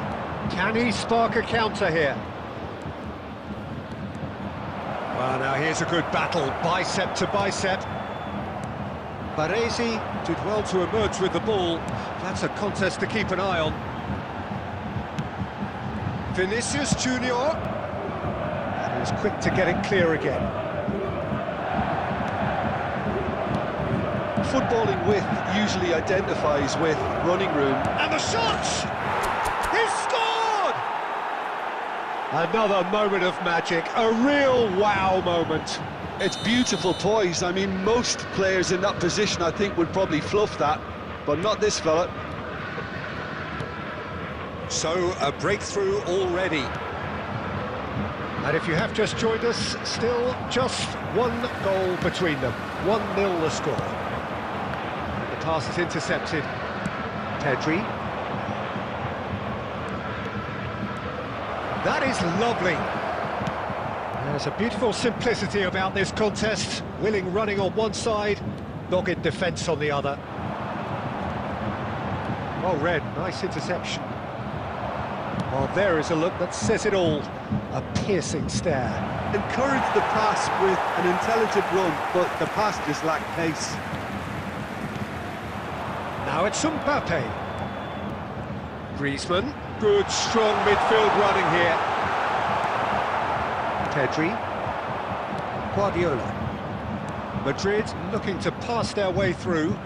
S1: Can he spark a counter here? Well, now here's a good battle, bicep to bicep. Baresi did well to emerge with the ball. That's a contest to keep an eye on. Vinicius Junior. And he was quick to get it clear again.
S3: footballing width usually identifies with running room.
S1: And the shot! He's scored! Another moment of magic, a real wow moment.
S3: It's beautiful poise. I mean, most players in that position, I think, would probably fluff that, but not this fella.
S1: So, a breakthrough already. And if you have just joined us, still just one goal between them. 1-0 the score. The pass is intercepted. Pedri. That is lovely. There's a beautiful simplicity about this contest. Willing running on one side, dogged defence on the other. Well read, nice interception. Well, there is a look that says it all. A piercing stare.
S4: Encouraged the pass with an intelligent run, but the pass just lacked pace.
S1: Now it's Mbappe. Griezmann. Good, strong midfield running here. Pedri. Guardiola. Madrid looking to pass their way through.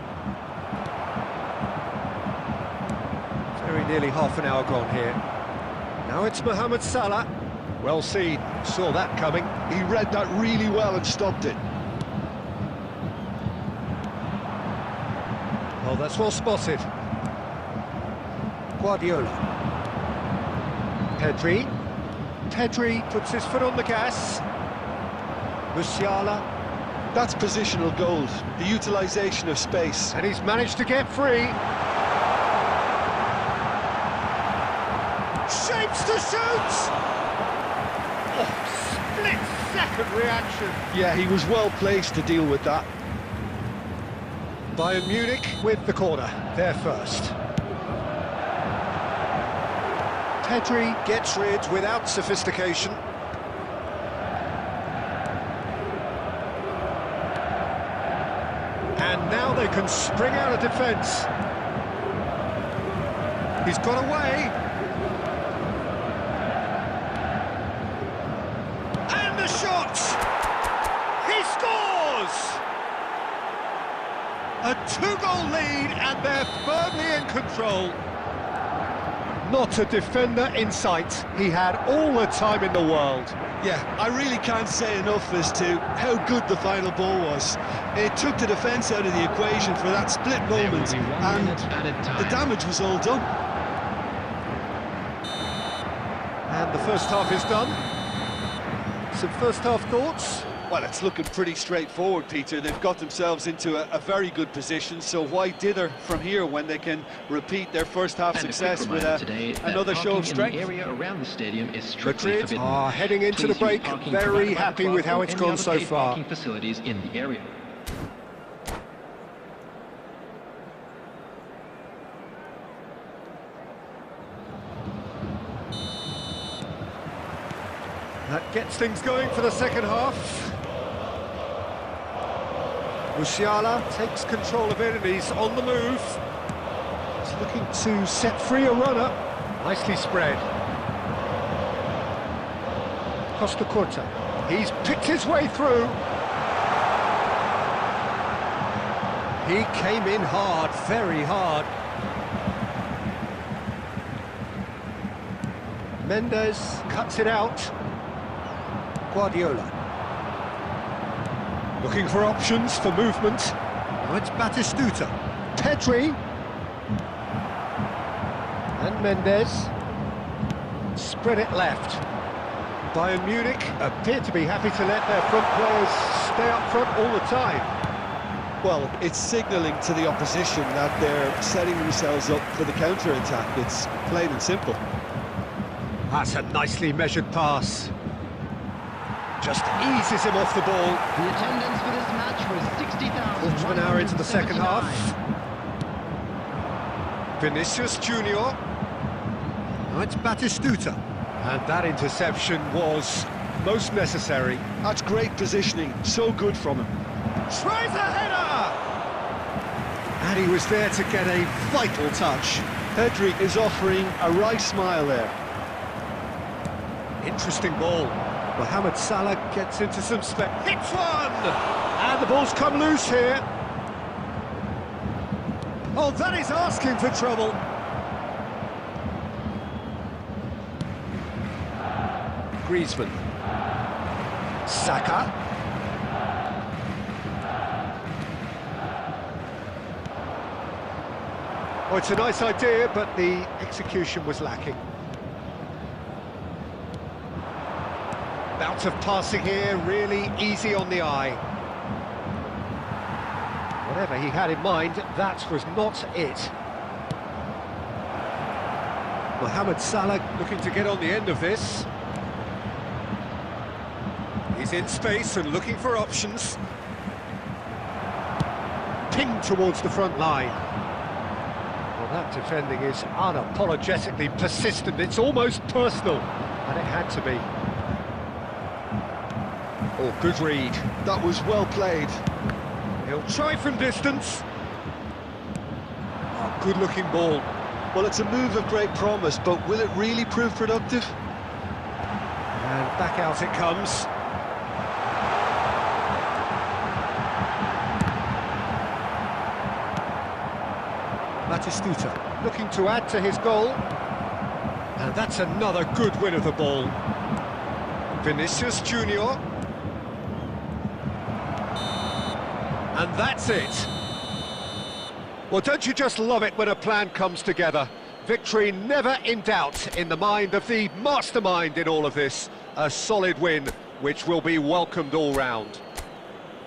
S1: Very nearly half an hour gone here. Now it's Mohamed Salah. Well seen, saw that coming.
S3: He read that really well and stopped it.
S1: Oh, that's well spotted. Guardiola. Pedri. Pedri puts his foot on the gas. Musiala.
S3: That's positional gold, the utilisation of space.
S1: And he's managed to get free. Shapes to shoot! Oh, split-second reaction.
S3: Yeah, he was well placed to deal with that.
S1: Bayern Munich with the corner, they're first. Pedri gets rid without sophistication. And now they can spring out of defence. He's got away. And the shot! He scores! A two-goal lead, and they're firmly in control. Not a defender in sight. He had all the time in the world.
S3: Yeah, I really can't say enough as to how good the final ball was. It took the defence out of the equation for that split moment, and the damage was all done.
S1: And the first half is done. Some first half thoughts?
S3: Well, it's looking pretty straightforward, Peter. They've got themselves into a very good position, so why dither from here when they can repeat their first half success with another show of strength?
S5: The area around the stadium is strictly
S1: Madrid
S5: forbidden.
S1: are heading into the break, very happy with how it's gone so far.
S5: Parking facilities in the area.
S1: That gets things going for the second half. Musiala takes control of it and he's on the move. He's looking to set free a runner. Nicely spread. Costa Curta. He's picked his way through. He came in hard, very hard. Mendes cuts it out. Guardiola. Looking for options for movement. Now it's Batistuta. Pedri. And Mendes. Spread it left. Bayern Munich appear to be happy to let their front players stay up front all the time.
S3: Well, it's signalling to the opposition that they're setting themselves up for the counter-attack. It's plain and simple.
S1: That's a nicely measured pass. Just eases him off the ball.
S2: The attendance for this match was 60,000.
S1: Quarter of an hour into the second half. Vinicius Junior. Now it's Batistuta. And that interception was most necessary.
S3: That's great positioning, so good from him.
S1: Tries a header! And he was there to get a vital touch.
S3: Pedri is offering a wry smile there.
S1: Interesting ball. Mohamed Salah gets into some space. Hits one! And the ball's come loose here. Oh, that is asking for trouble. Griezmann. Saka. Oh, it's a nice idea, but the execution was lacking. Bout of passing here, really easy on the eye. Whatever he had in mind, that was not it. Mohamed Salah looking to get on the end of this. He's in space and looking for options. Pinged towards the front line. Well, that defending is unapologetically persistent. It's almost personal, and it had to be. Oh, good read.
S3: That was well played.
S1: He'll try from distance. Oh, good-looking ball.
S3: Well, it's a move of great promise, but will it really prove productive?
S1: And back out it comes. Batistuta looking to add to his goal. And that's another good win of the ball. Vinicius Junior. And that's it. Well, don't you just love it when a plan comes together? Victory never in doubt in the mind of the mastermind in all of this. A solid win, which will be welcomed all round.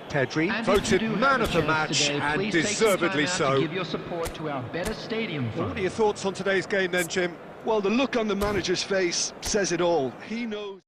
S1: Pedri
S5: And
S1: voted
S5: if you do
S1: man
S5: have
S1: of the
S5: a chance
S1: match,
S5: today,
S1: and
S5: please take some time
S1: deservedly
S5: out to
S1: so.
S5: give your support to our Better Stadium
S1: What
S5: Fund.
S1: are your thoughts on today's game then, Jim?
S3: Well, the look on the manager's face says it all. He knows.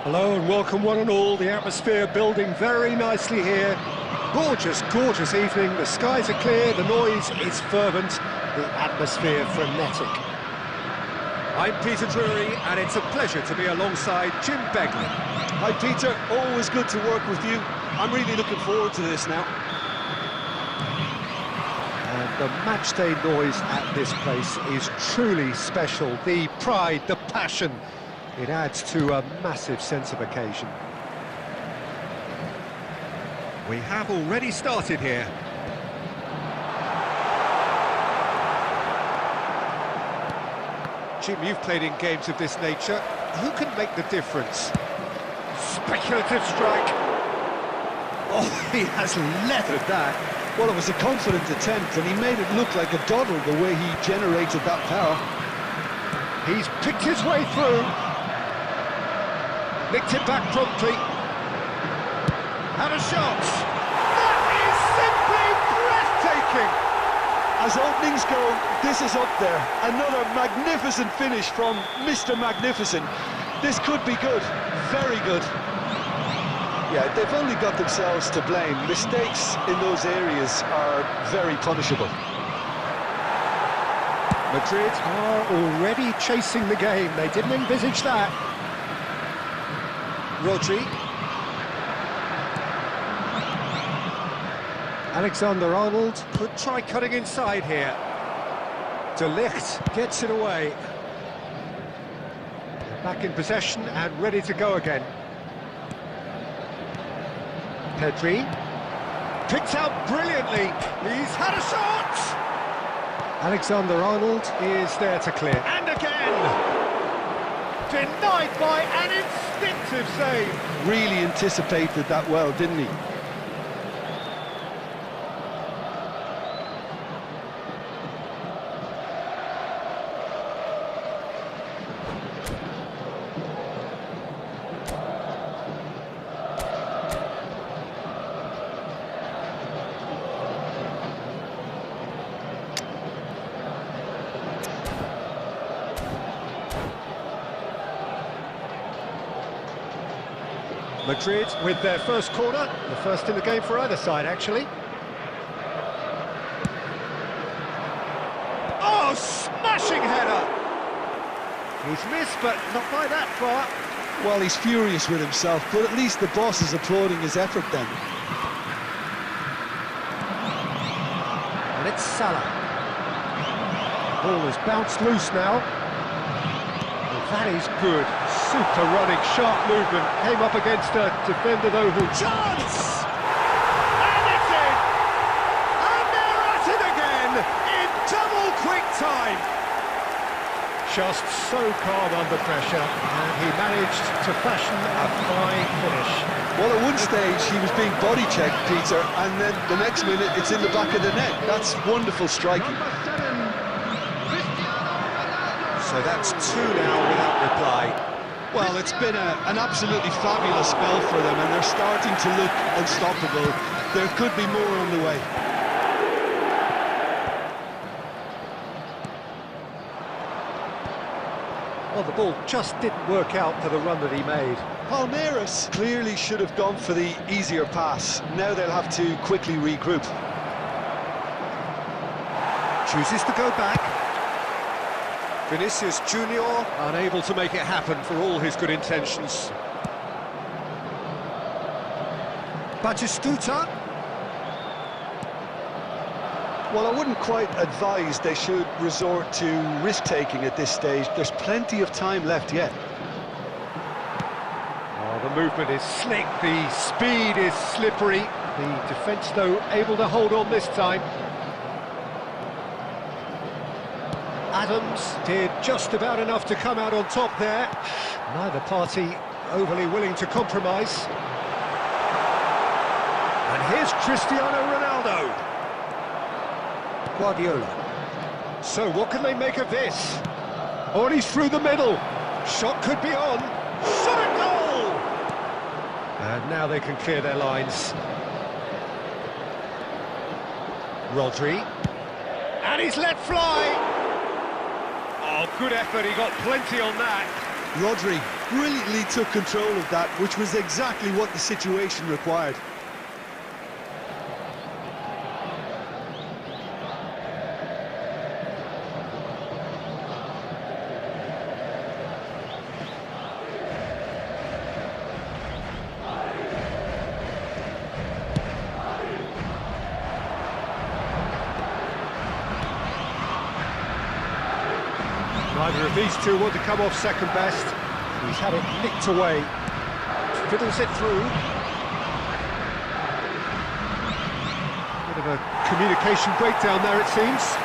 S1: Hello and welcome one and all. The atmosphere building very nicely here. Gorgeous, gorgeous evening. The skies are clear, the noise is fervent, the atmosphere frenetic.
S6: I'm Peter Drury, and it's a pleasure to be alongside Jim Beglin.
S4: Hi Peter, always good to work with you. I'm really looking forward to this now.
S1: And the matchday noise at this place is truly special. The pride, the passion, it adds to a massive sense of occasion.
S6: We have already started here. Jim, you've played in games of this nature. Who can make the difference? Speculative strike.
S1: Oh, he has leathered that.
S4: Well, it was a confident attempt, and he made it look like a doddle the way he generated that power.
S1: He's picked his way through. Nicked it back promptly.
S6: Had a shot. That is simply breathtaking.
S4: As openings go, this is up there. Another magnificent finish from Mr. Magnificent. This could be good, very good. Yeah, they've only got themselves to blame. Mistakes in those areas are very punishable.
S1: Madrid are already chasing the game. They didn't envisage that.
S6: Rodri.
S1: Alexander-Arnold
S6: Could try cutting inside here.
S1: De Ligt gets it away. Back in possession and ready to go again. Pedri picked out brilliantly. He's had a shot. Alexander-Arnold is there to clear. And again! Denied by an instinctive save.
S3: Really anticipated that well, didn't he?
S1: Madrid with their first corner, the first in the game for either side, actually. Oh, smashing header! He's missed, but not by that far.
S3: Well, he's furious with himself, but at least the boss is applauding his effort then.
S1: And it's Salah. The ball is bounced loose now. That is good. Super running, sharp movement. Came up against a defender, though, who... Chance! And it's in! And they're at it again in double quick time. Just so calm under pressure, and he managed to fashion a fine finish.
S3: Well, at one stage, he was being body-checked, Peter, and then the next minute, it's in the back of the net. That's wonderful striking.
S1: So that's two now without reply.
S3: Well, it's been an absolutely fabulous spell for them, and they're starting to look unstoppable. There could be more on the way.
S1: Well, the ball just didn't work out for the run that he made.
S3: Palmeiras clearly should have gone for the easier pass. Now they'll have to quickly regroup.
S1: Chooses to go back. Vinicius Junior unable to make it happen for all his good intentions. Batistuta.
S3: Well, I wouldn't quite advise they should resort to risk-taking at this stage. There's plenty of time left yet.
S1: Oh, the movement is slick, the speed is slippery. The defence, though, able to hold on this time. Adams did just about enough to come out on top there. Neither party overly willing to compromise. And here's Cristiano Ronaldo. Guardiola. So what can they make of this? Oh, and he's through the middle. Shot could be on. Shot at goal! And now they can clear their lines. Rodri. And he's let fly. Oh, good effort, he got plenty on that.
S3: Rodri brilliantly took control of that, which was exactly what the situation required.
S1: Neither of these two want to come off second best. He's had it nicked away. Fiddles it through. Bit of a communication breakdown there, it seems.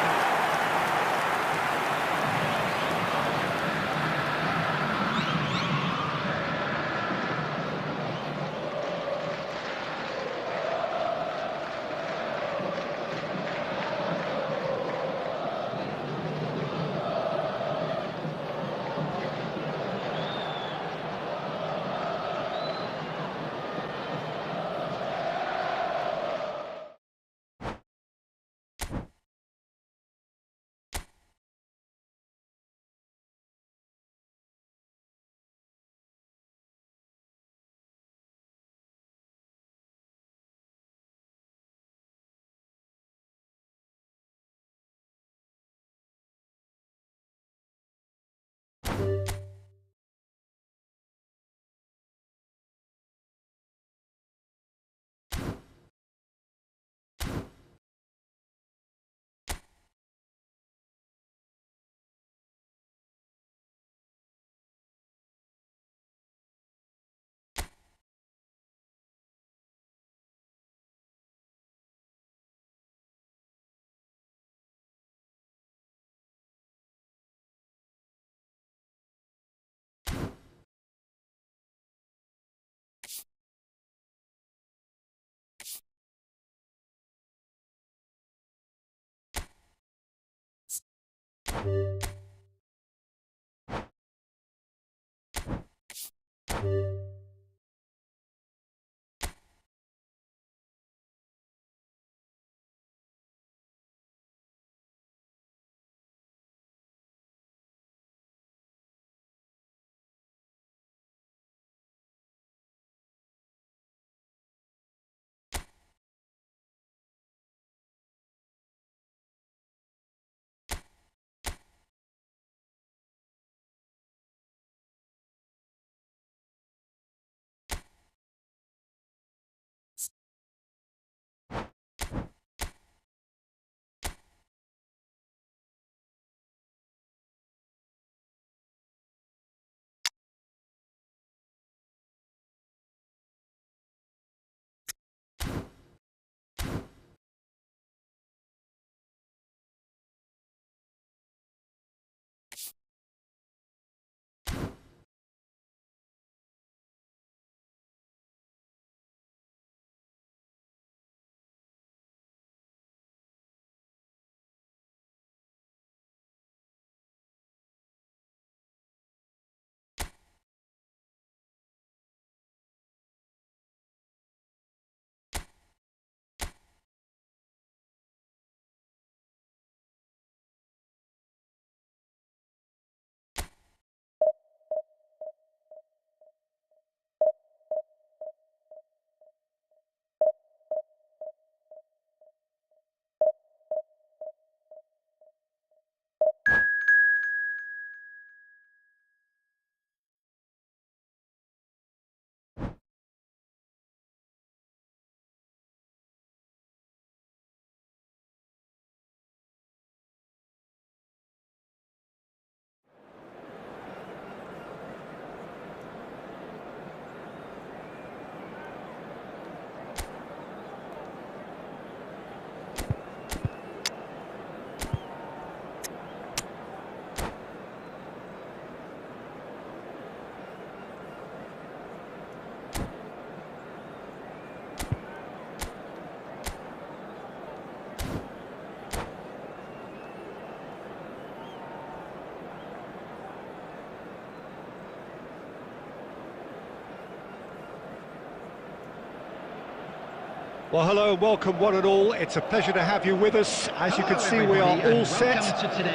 S1: Well, hello and welcome one and all. It's a pleasure to have you with us. As you can see, we are all set.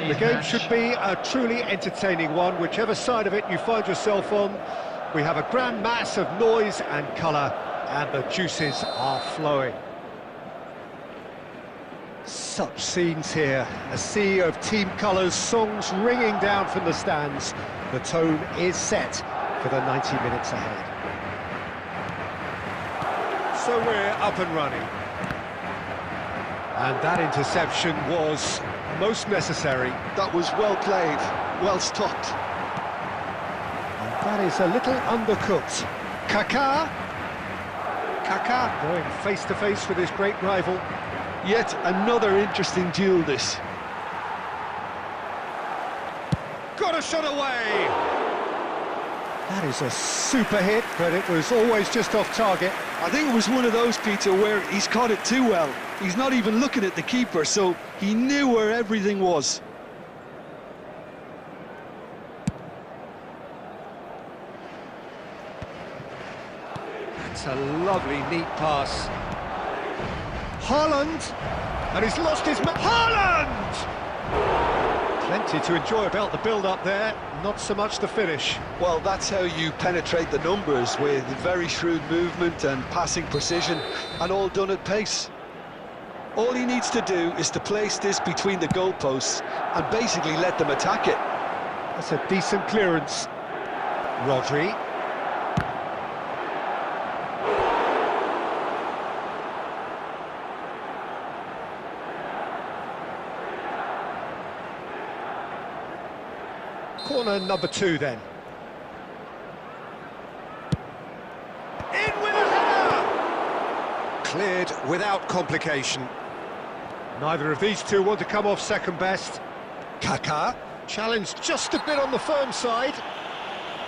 S1: The game should be a truly entertaining one, whichever side of it you find yourself on. We have a grand mass of noise and colour, and the juices are flowing. Such scenes here, a sea of team colours, songs ringing down from the stands. The tone is set for the 90 minutes ahead. So we're up and running. And that interception was most necessary.
S3: That was well played, well stopped.
S1: And that is a little undercooked. Kaká going face to face with his great rival.
S3: Yet another interesting duel, this.
S1: Got a shot away! That is a super hit, but it was always just off target.
S3: I think it was one of those, Peter, where he's caught it too well. He's not even looking at the keeper, so he knew where everything was.
S1: That's a lovely, neat pass. Haaland! And he's lost his... Haaland! Plenty to enjoy about the build-up there, not so much the finish.
S3: Well, that's how you penetrate the numbers, with very shrewd movement and passing precision, and all done at pace. All he needs to do is to place this between the goalposts and basically let them attack it.
S1: That's a decent clearance. Rodri. Corner number 2 then. In with a header! Cleared without complication. Neither of these two want to come off second best. Kaká, challenged just a bit on the firm side.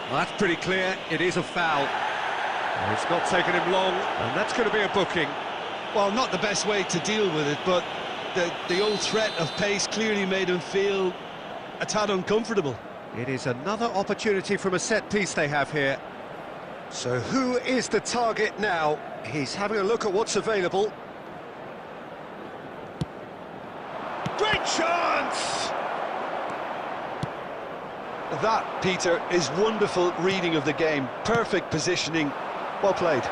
S1: Well, that's pretty clear, it is a foul. And it's not taken him long, and that's going to be a booking.
S3: Well, not the best way to deal with it, but the old threat of pace clearly made him feel
S4: a tad uncomfortable.
S1: It is another opportunity from a set piece they have here. So who is the target now? He's having a look at what's available. Great chance!
S3: That, Peter, is wonderful reading of the game. Perfect positioning. Well played.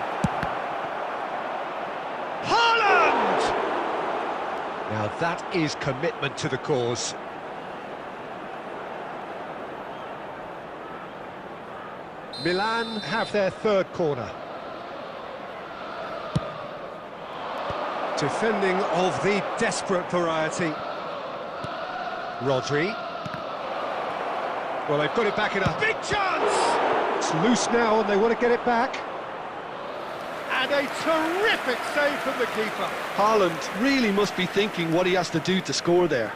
S1: Haaland! Now that is commitment to the cause. Milan have their third corner. Defending of the desperate variety. Rodri. Well, they've got it back in a big chance! It's loose now and they want to get it back. And a terrific save from the keeper.
S3: Haaland really must be thinking what he has to do to score there.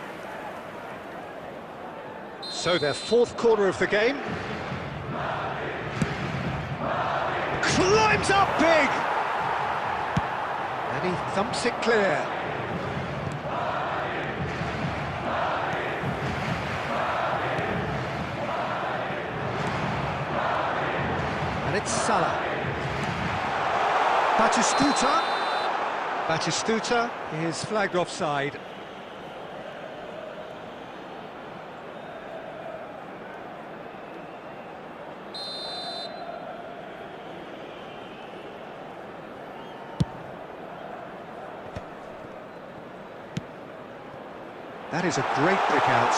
S1: So their fourth corner of the game. Climbs up big! And he thumps it clear. And it's Salah. Batistuta is flagged offside. That is a great pick out.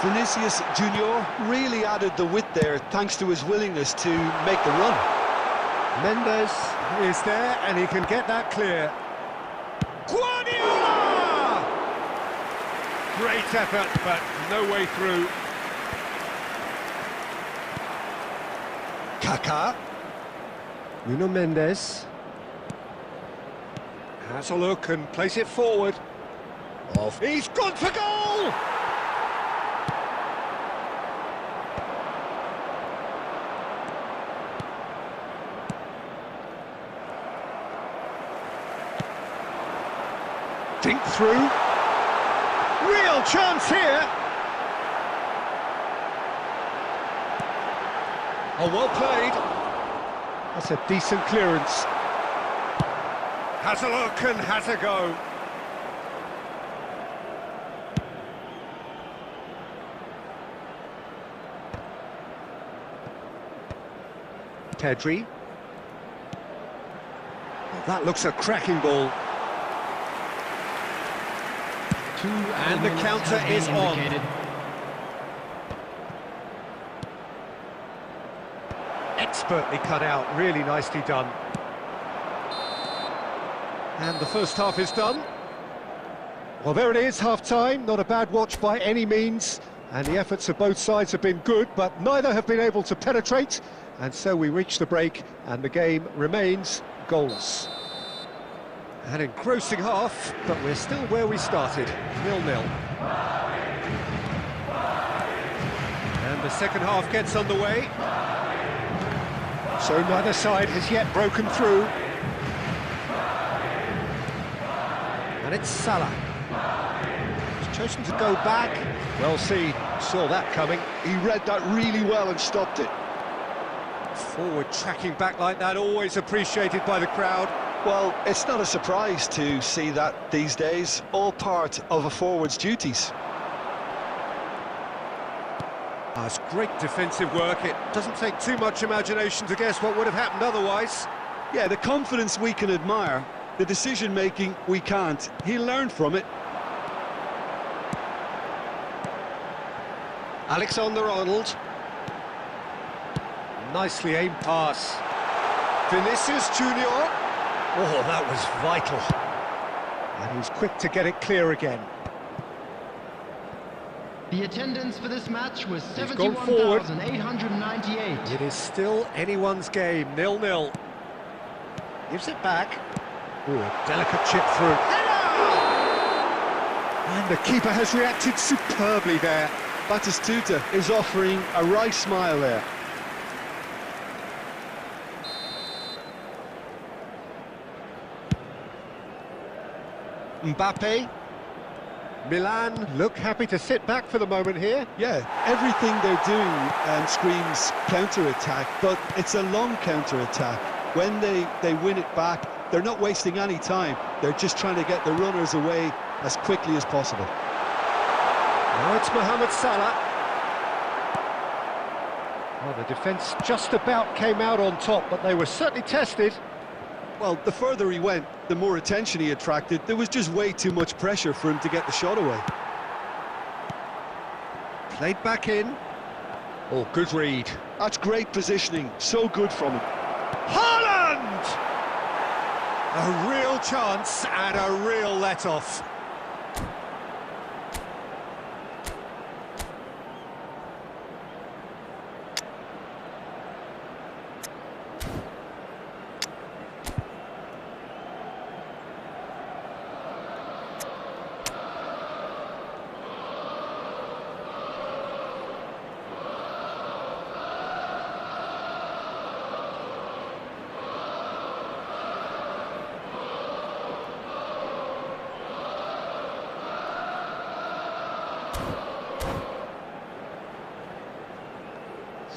S4: Vinicius Junior really added the width there thanks to his willingness to make the run.
S1: Mendes is there and he can get that clear. Guardiola! Great effort, but no way through. Kaká. Nuno Mendes. Has a look and plays it forward. Off. He's gone for goal! Dink through. Real chance here. Oh, well played. That's a decent clearance. Has a look and has a go. Pedri. Well, that looks a cracking ball. And the counter is on. Expertly cut out, really nicely done. And the first half is done. Well, there it is, half-time. Not a bad watch by any means. And the efforts of both sides have been good, but neither have been able to penetrate. And so we reach the break, and the game remains goalless. An engrossing half, but we're still where we started, 0-0. And the second half gets underway. So neither side has yet broken through. And it's Salah. He's chosen to go back. Well seen, saw that coming.
S3: He read that really well and stopped it.
S1: Forward tracking back like that, always appreciated by the crowd.
S3: Well, it's not a surprise to see that these days, all part of a forward's duties.
S1: It's great defensive work. It doesn't take too much imagination to guess what would have happened otherwise.
S3: Yeah, the confidence we can admire, the decision-making we can't. He learned from it.
S1: Alexander-Arnold. Nicely aimed pass. Vinicius Junior. Oh, that was vital. And he's quick to get it clear again.
S5: The attendance for this match was
S1: He's gone forward.
S5: 71,898.
S1: It is still anyone's game, 0-0. Gives it back. Oh, a delicate chip through. Header! And the keeper has reacted superbly there.
S3: Batistuta is offering a right smile there.
S1: Mbappe.
S6: Milan look happy to sit back for the moment here.
S4: Yeah, everything they're doing screams counter-attack, but it's a long counter-attack. When they win it back, they're not wasting any time. They're just trying to get the runners away as quickly as possible.
S6: Now it's Mohamed Salah. Well, the defence just about came out on top, but they were certainly tested.
S4: Well, the further he went, the more attention he attracted. There was just way too much pressure for him to get the shot away.
S6: Played back in. Oh, good read.
S4: That's great positioning, so good from him.
S6: Haaland! A real chance and a real let-off.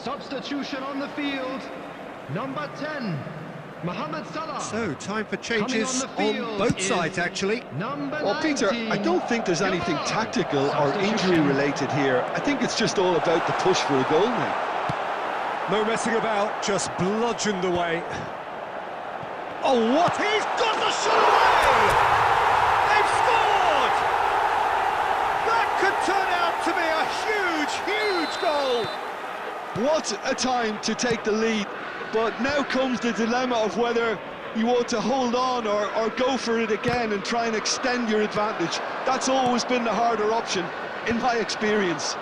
S5: Substitution on the field. Number 10, Mohamed Salah.
S6: So, time for changes
S5: Coming
S6: on
S5: on
S6: both
S5: is
S6: sides, actually.
S5: Number
S4: Well, Peter,
S5: 19.
S4: I don't think there's anything tactical or
S5: Substitution.
S4: injury-related here. I think it's just all about the push for a goal now.
S6: No messing about, just bludgeoned away. Oh, what? He's got the shot away! They've scored! That could turn out to be a huge, huge goal!
S4: What a time to take the lead, but now comes the dilemma of whether you want to hold on or go for it again and try and extend your advantage. That's always been the harder option, in my experience.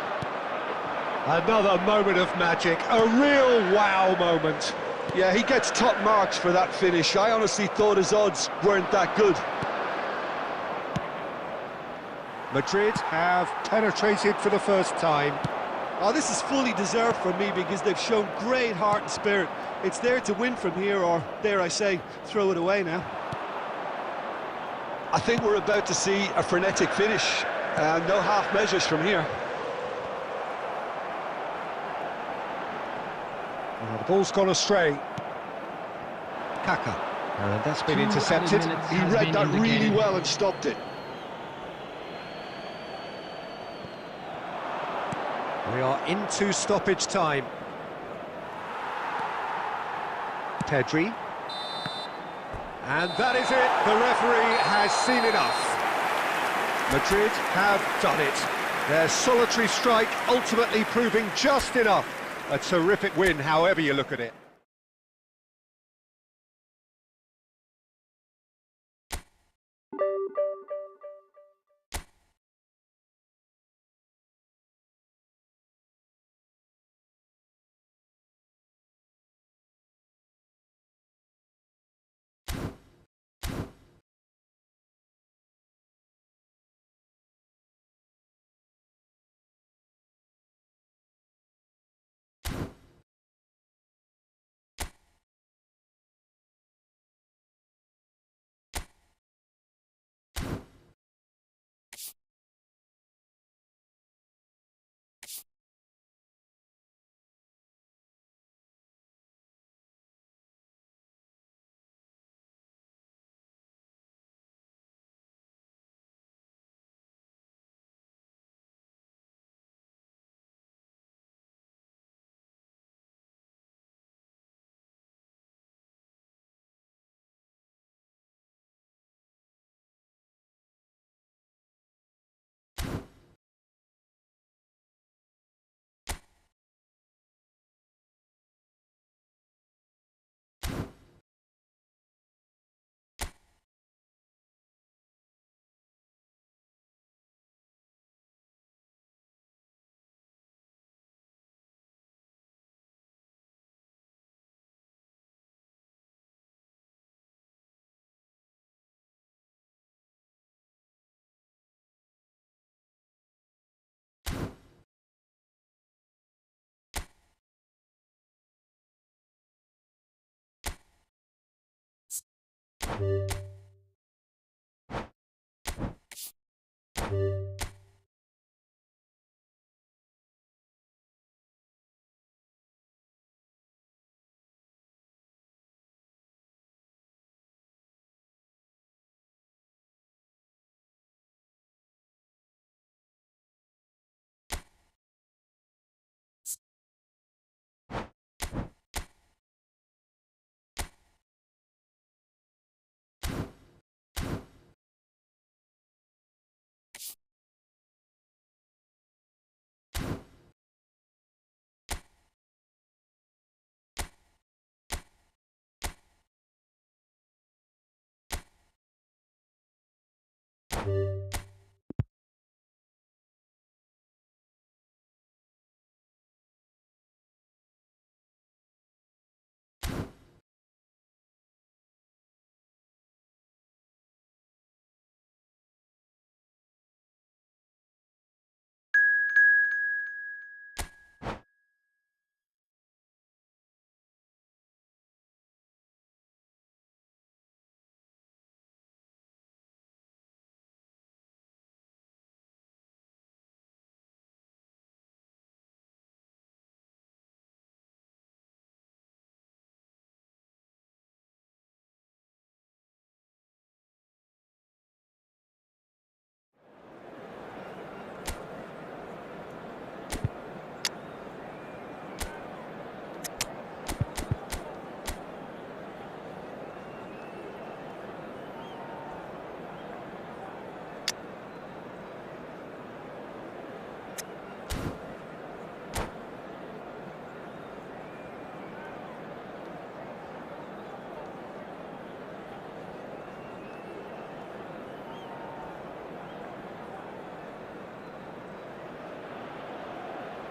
S6: Another moment of magic, a real wow moment.
S4: Yeah, he gets top marks for that finish. I honestly thought his odds weren't that good.
S6: Madrid have penetrated for the first time.
S4: Oh, this is fully deserved for me because they've shown great heart and spirit. It's there to win from here, or dare I say, throw it away now. I think we're about to see a frenetic finish. No half measures from here.
S6: Well, the ball's gone astray. Kaka. And that's been intercepted.
S4: He read that really well and stopped it.
S6: We are into stoppage time. Pedri. And that is it. The referee has seen enough. Madrid have done it. Their solitary strike ultimately proving just enough. A terrific win, however you look at it.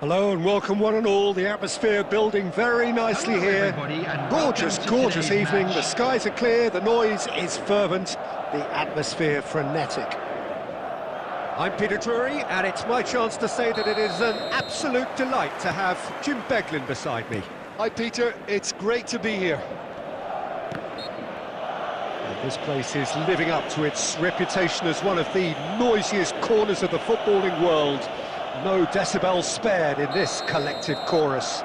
S6: Hello and welcome one and all. The atmosphere building very nicely here. Gorgeous, gorgeous evening. The skies are clear, the noise is fervent, the atmosphere frenetic. I'm Peter Drury, and it's my chance to say that it is an absolute delight to have Jim Beglin beside me.
S3: Hi Peter, it's great to be here.
S6: And this place is living up to its reputation as one of the noisiest corners of the footballing world. No decibels spared in this collective chorus.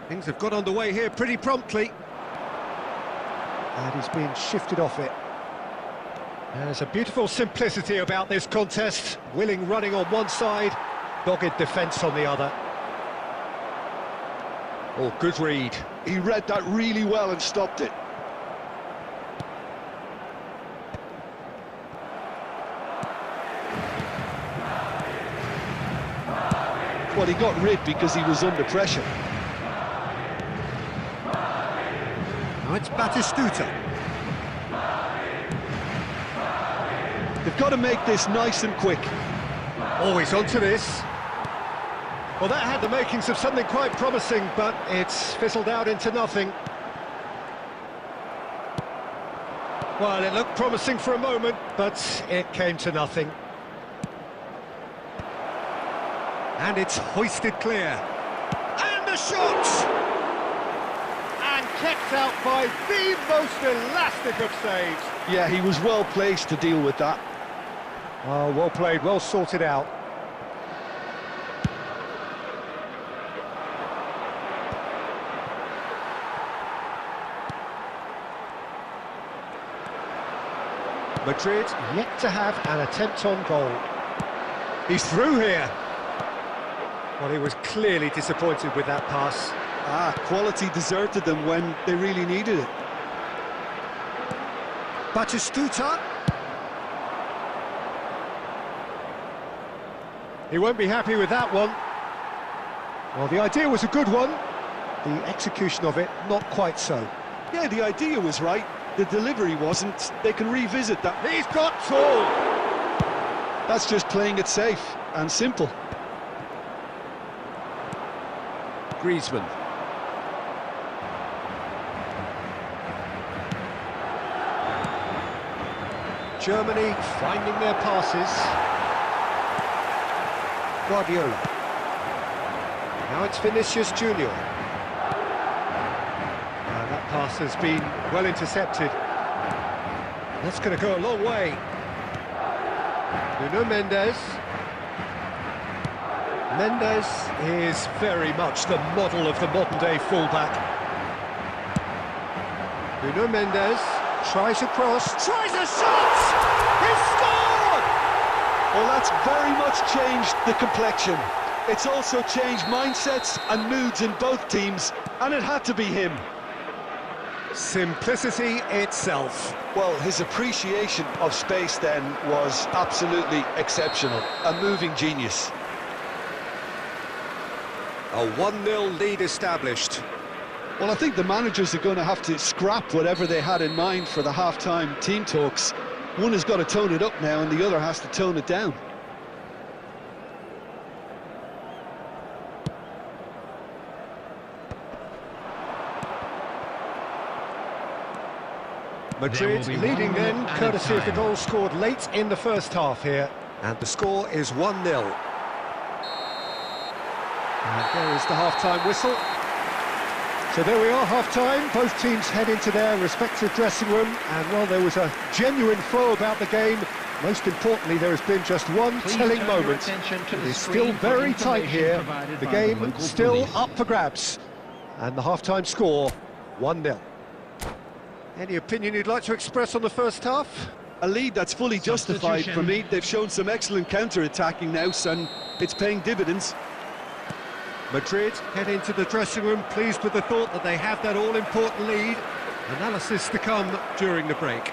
S6: Things have got underway here pretty promptly. And he's being shifted off it. There's a beautiful simplicity about this contest. Willing running on one side, dogged defence on the other. Oh, good read.
S3: He read that really well and stopped it. Well, he got rid because he was under pressure.
S6: Now it's Batistuta.
S3: They've got to make this nice and quick.
S6: Always onto this. Well, that had the makings of something quite promising, but it's fizzled out into nothing. Well, it looked promising for a moment, but it came to nothing. And it's hoisted clear. And the shot! And kept out by the most elastic of saves.
S3: Yeah, he was well placed to deal with that.
S6: Oh, well played, well sorted out. Madrid yet to have an attempt on goal. He's through here. Well, he was clearly disappointed with that pass.
S3: Quality deserted them when they really needed it.
S6: Batistuta. He won't be happy with that one. Well, the idea was a good one. The execution of it, not quite so.
S3: Yeah, the idea was right. The delivery wasn't. They can revisit that.
S6: He's got tall.
S3: That's just playing it safe and simple.
S6: Griezmann. Germany finding their passes. Guardiola. Now it's Vinicius Junior. That pass has been well intercepted. That's going to go a long way. Nuno Mendes. Mendes is very much the model of the modern-day fullback. Nuno Mendes tries a cross, tries a shot! He scored!
S3: Well, that's very much changed the complexion. It's also changed mindsets and moods in both teams, and it had to be him.
S6: Simplicity itself.
S3: Well, his appreciation of space then was absolutely exceptional. A moving genius.
S6: A 1-0 lead established.
S3: Well, I think the managers are going to have to scrap whatever they had in mind for the half-time team talks. One has got to tone it up now and the other has to tone it down.
S1: Madrid leading then, courtesy of the goal scored late in the first half here. And the score is 1-0. And there is the half-time whistle. So there we are, half-time. Both teams head into their respective dressing room. And, well, there was a genuine flow about the game. Most importantly, there has been just one telling moment. It is still very tight here. The game still up for grabs. And the half-time score, 1-0. Any opinion you'd like to express on the first half?
S3: A lead that's fully justified for me. They've shown some excellent counter-attacking now, and it's paying dividends.
S1: Madrid head into the dressing room pleased with the thought that they have that all-important lead. Analysis to come during the break.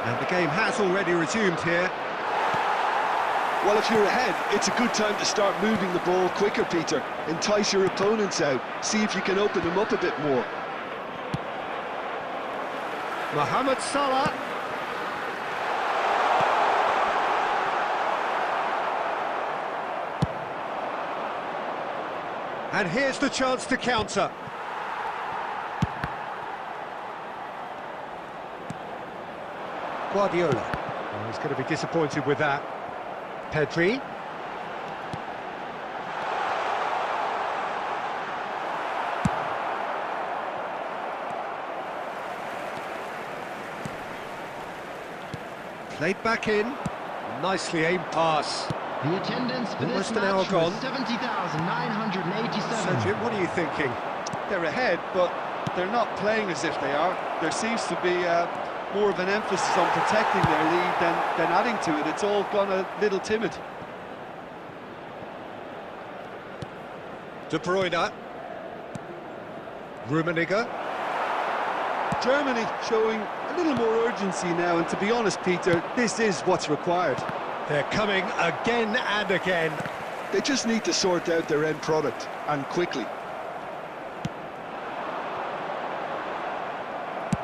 S1: And the game has already resumed here.
S3: Well, if you're ahead, it's a good time to start moving the ball quicker, Peter. Entice your opponents out. See if you can open them up a bit more.
S1: Mohamed Salah. And here's the chance to counter. Guardiola. Oh, he's going to be disappointed with that. Pedri. Played back in. Nicely aimed pass.
S5: The attendance for
S1: Almost
S5: this
S1: an hour
S5: match
S1: gone.
S5: was 70,987.
S1: Sergio, what are you thinking?
S3: They're ahead, but they're not playing as if they are. There seems to be more of an emphasis on protecting their lead than adding to it. It's all gone a little timid.
S1: De Bruyne. Rummenigge.
S3: Germany showing a little more urgency now, and to be honest, Peter, this is what's required.
S1: They're coming again and again.
S3: They just need to sort out their end product, and quickly.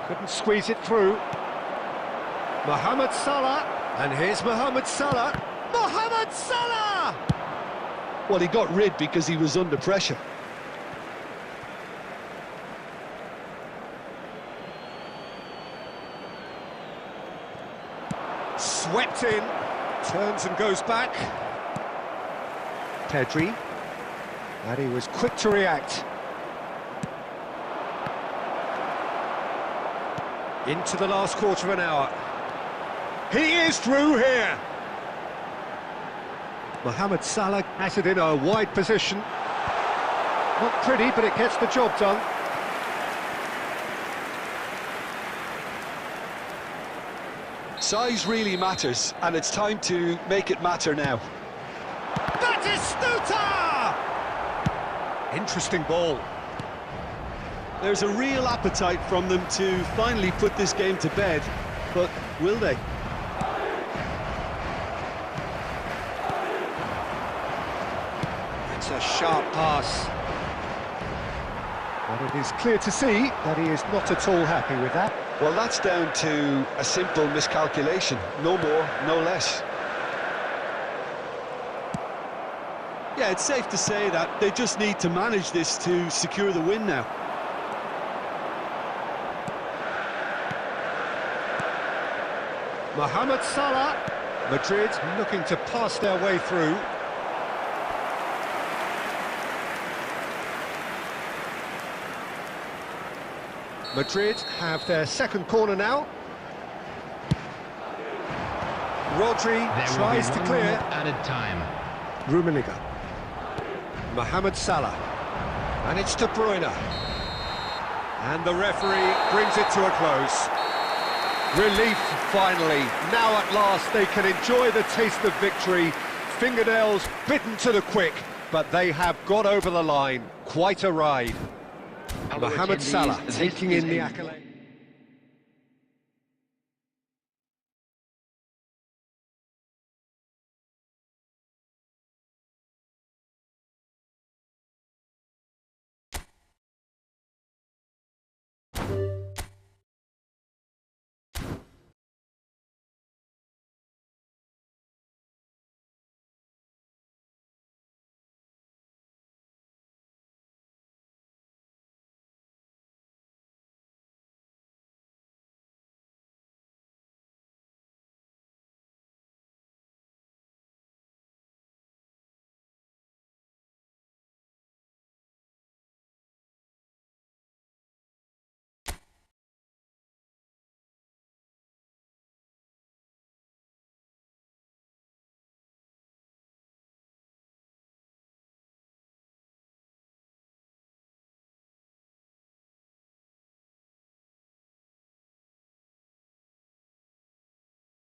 S1: Couldn't squeeze it through. Mohamed Salah. And here's Mohamed Salah. Mohamed Salah!
S3: Well, he got rid because he was under pressure.
S1: Swept in. Turns and goes back. Pedri. And he was quick to react. Into the last quarter of an hour. He is through here. Mohamed Salah has it in a wide position. Not pretty, but it gets the job done.
S3: Size really matters, and it's time to make it matter now.
S1: Batistuta! Interesting ball.
S3: There's a real appetite from them to finally put this game to bed, but will they?
S1: It's a sharp pass. But it is clear to see that he is not at all happy with that.
S3: Well, that's down to a simple miscalculation. No more, no less. Yeah, it's safe to say that they just need to manage this to secure the win now.
S1: Mohamed Salah. Madrid looking to pass their way through. Madrid have their second corner now. Rodri tries to clear.
S5: Added time.
S1: Rummenigge. Mohamed Salah. And it's De Bruyne. And the referee brings it to a close. Relief, finally. Now at last they can enjoy the taste of victory. Fingernails bitten to the quick, but they have got over the line. Quite a ride. Mohamed Salah taking in the accolade.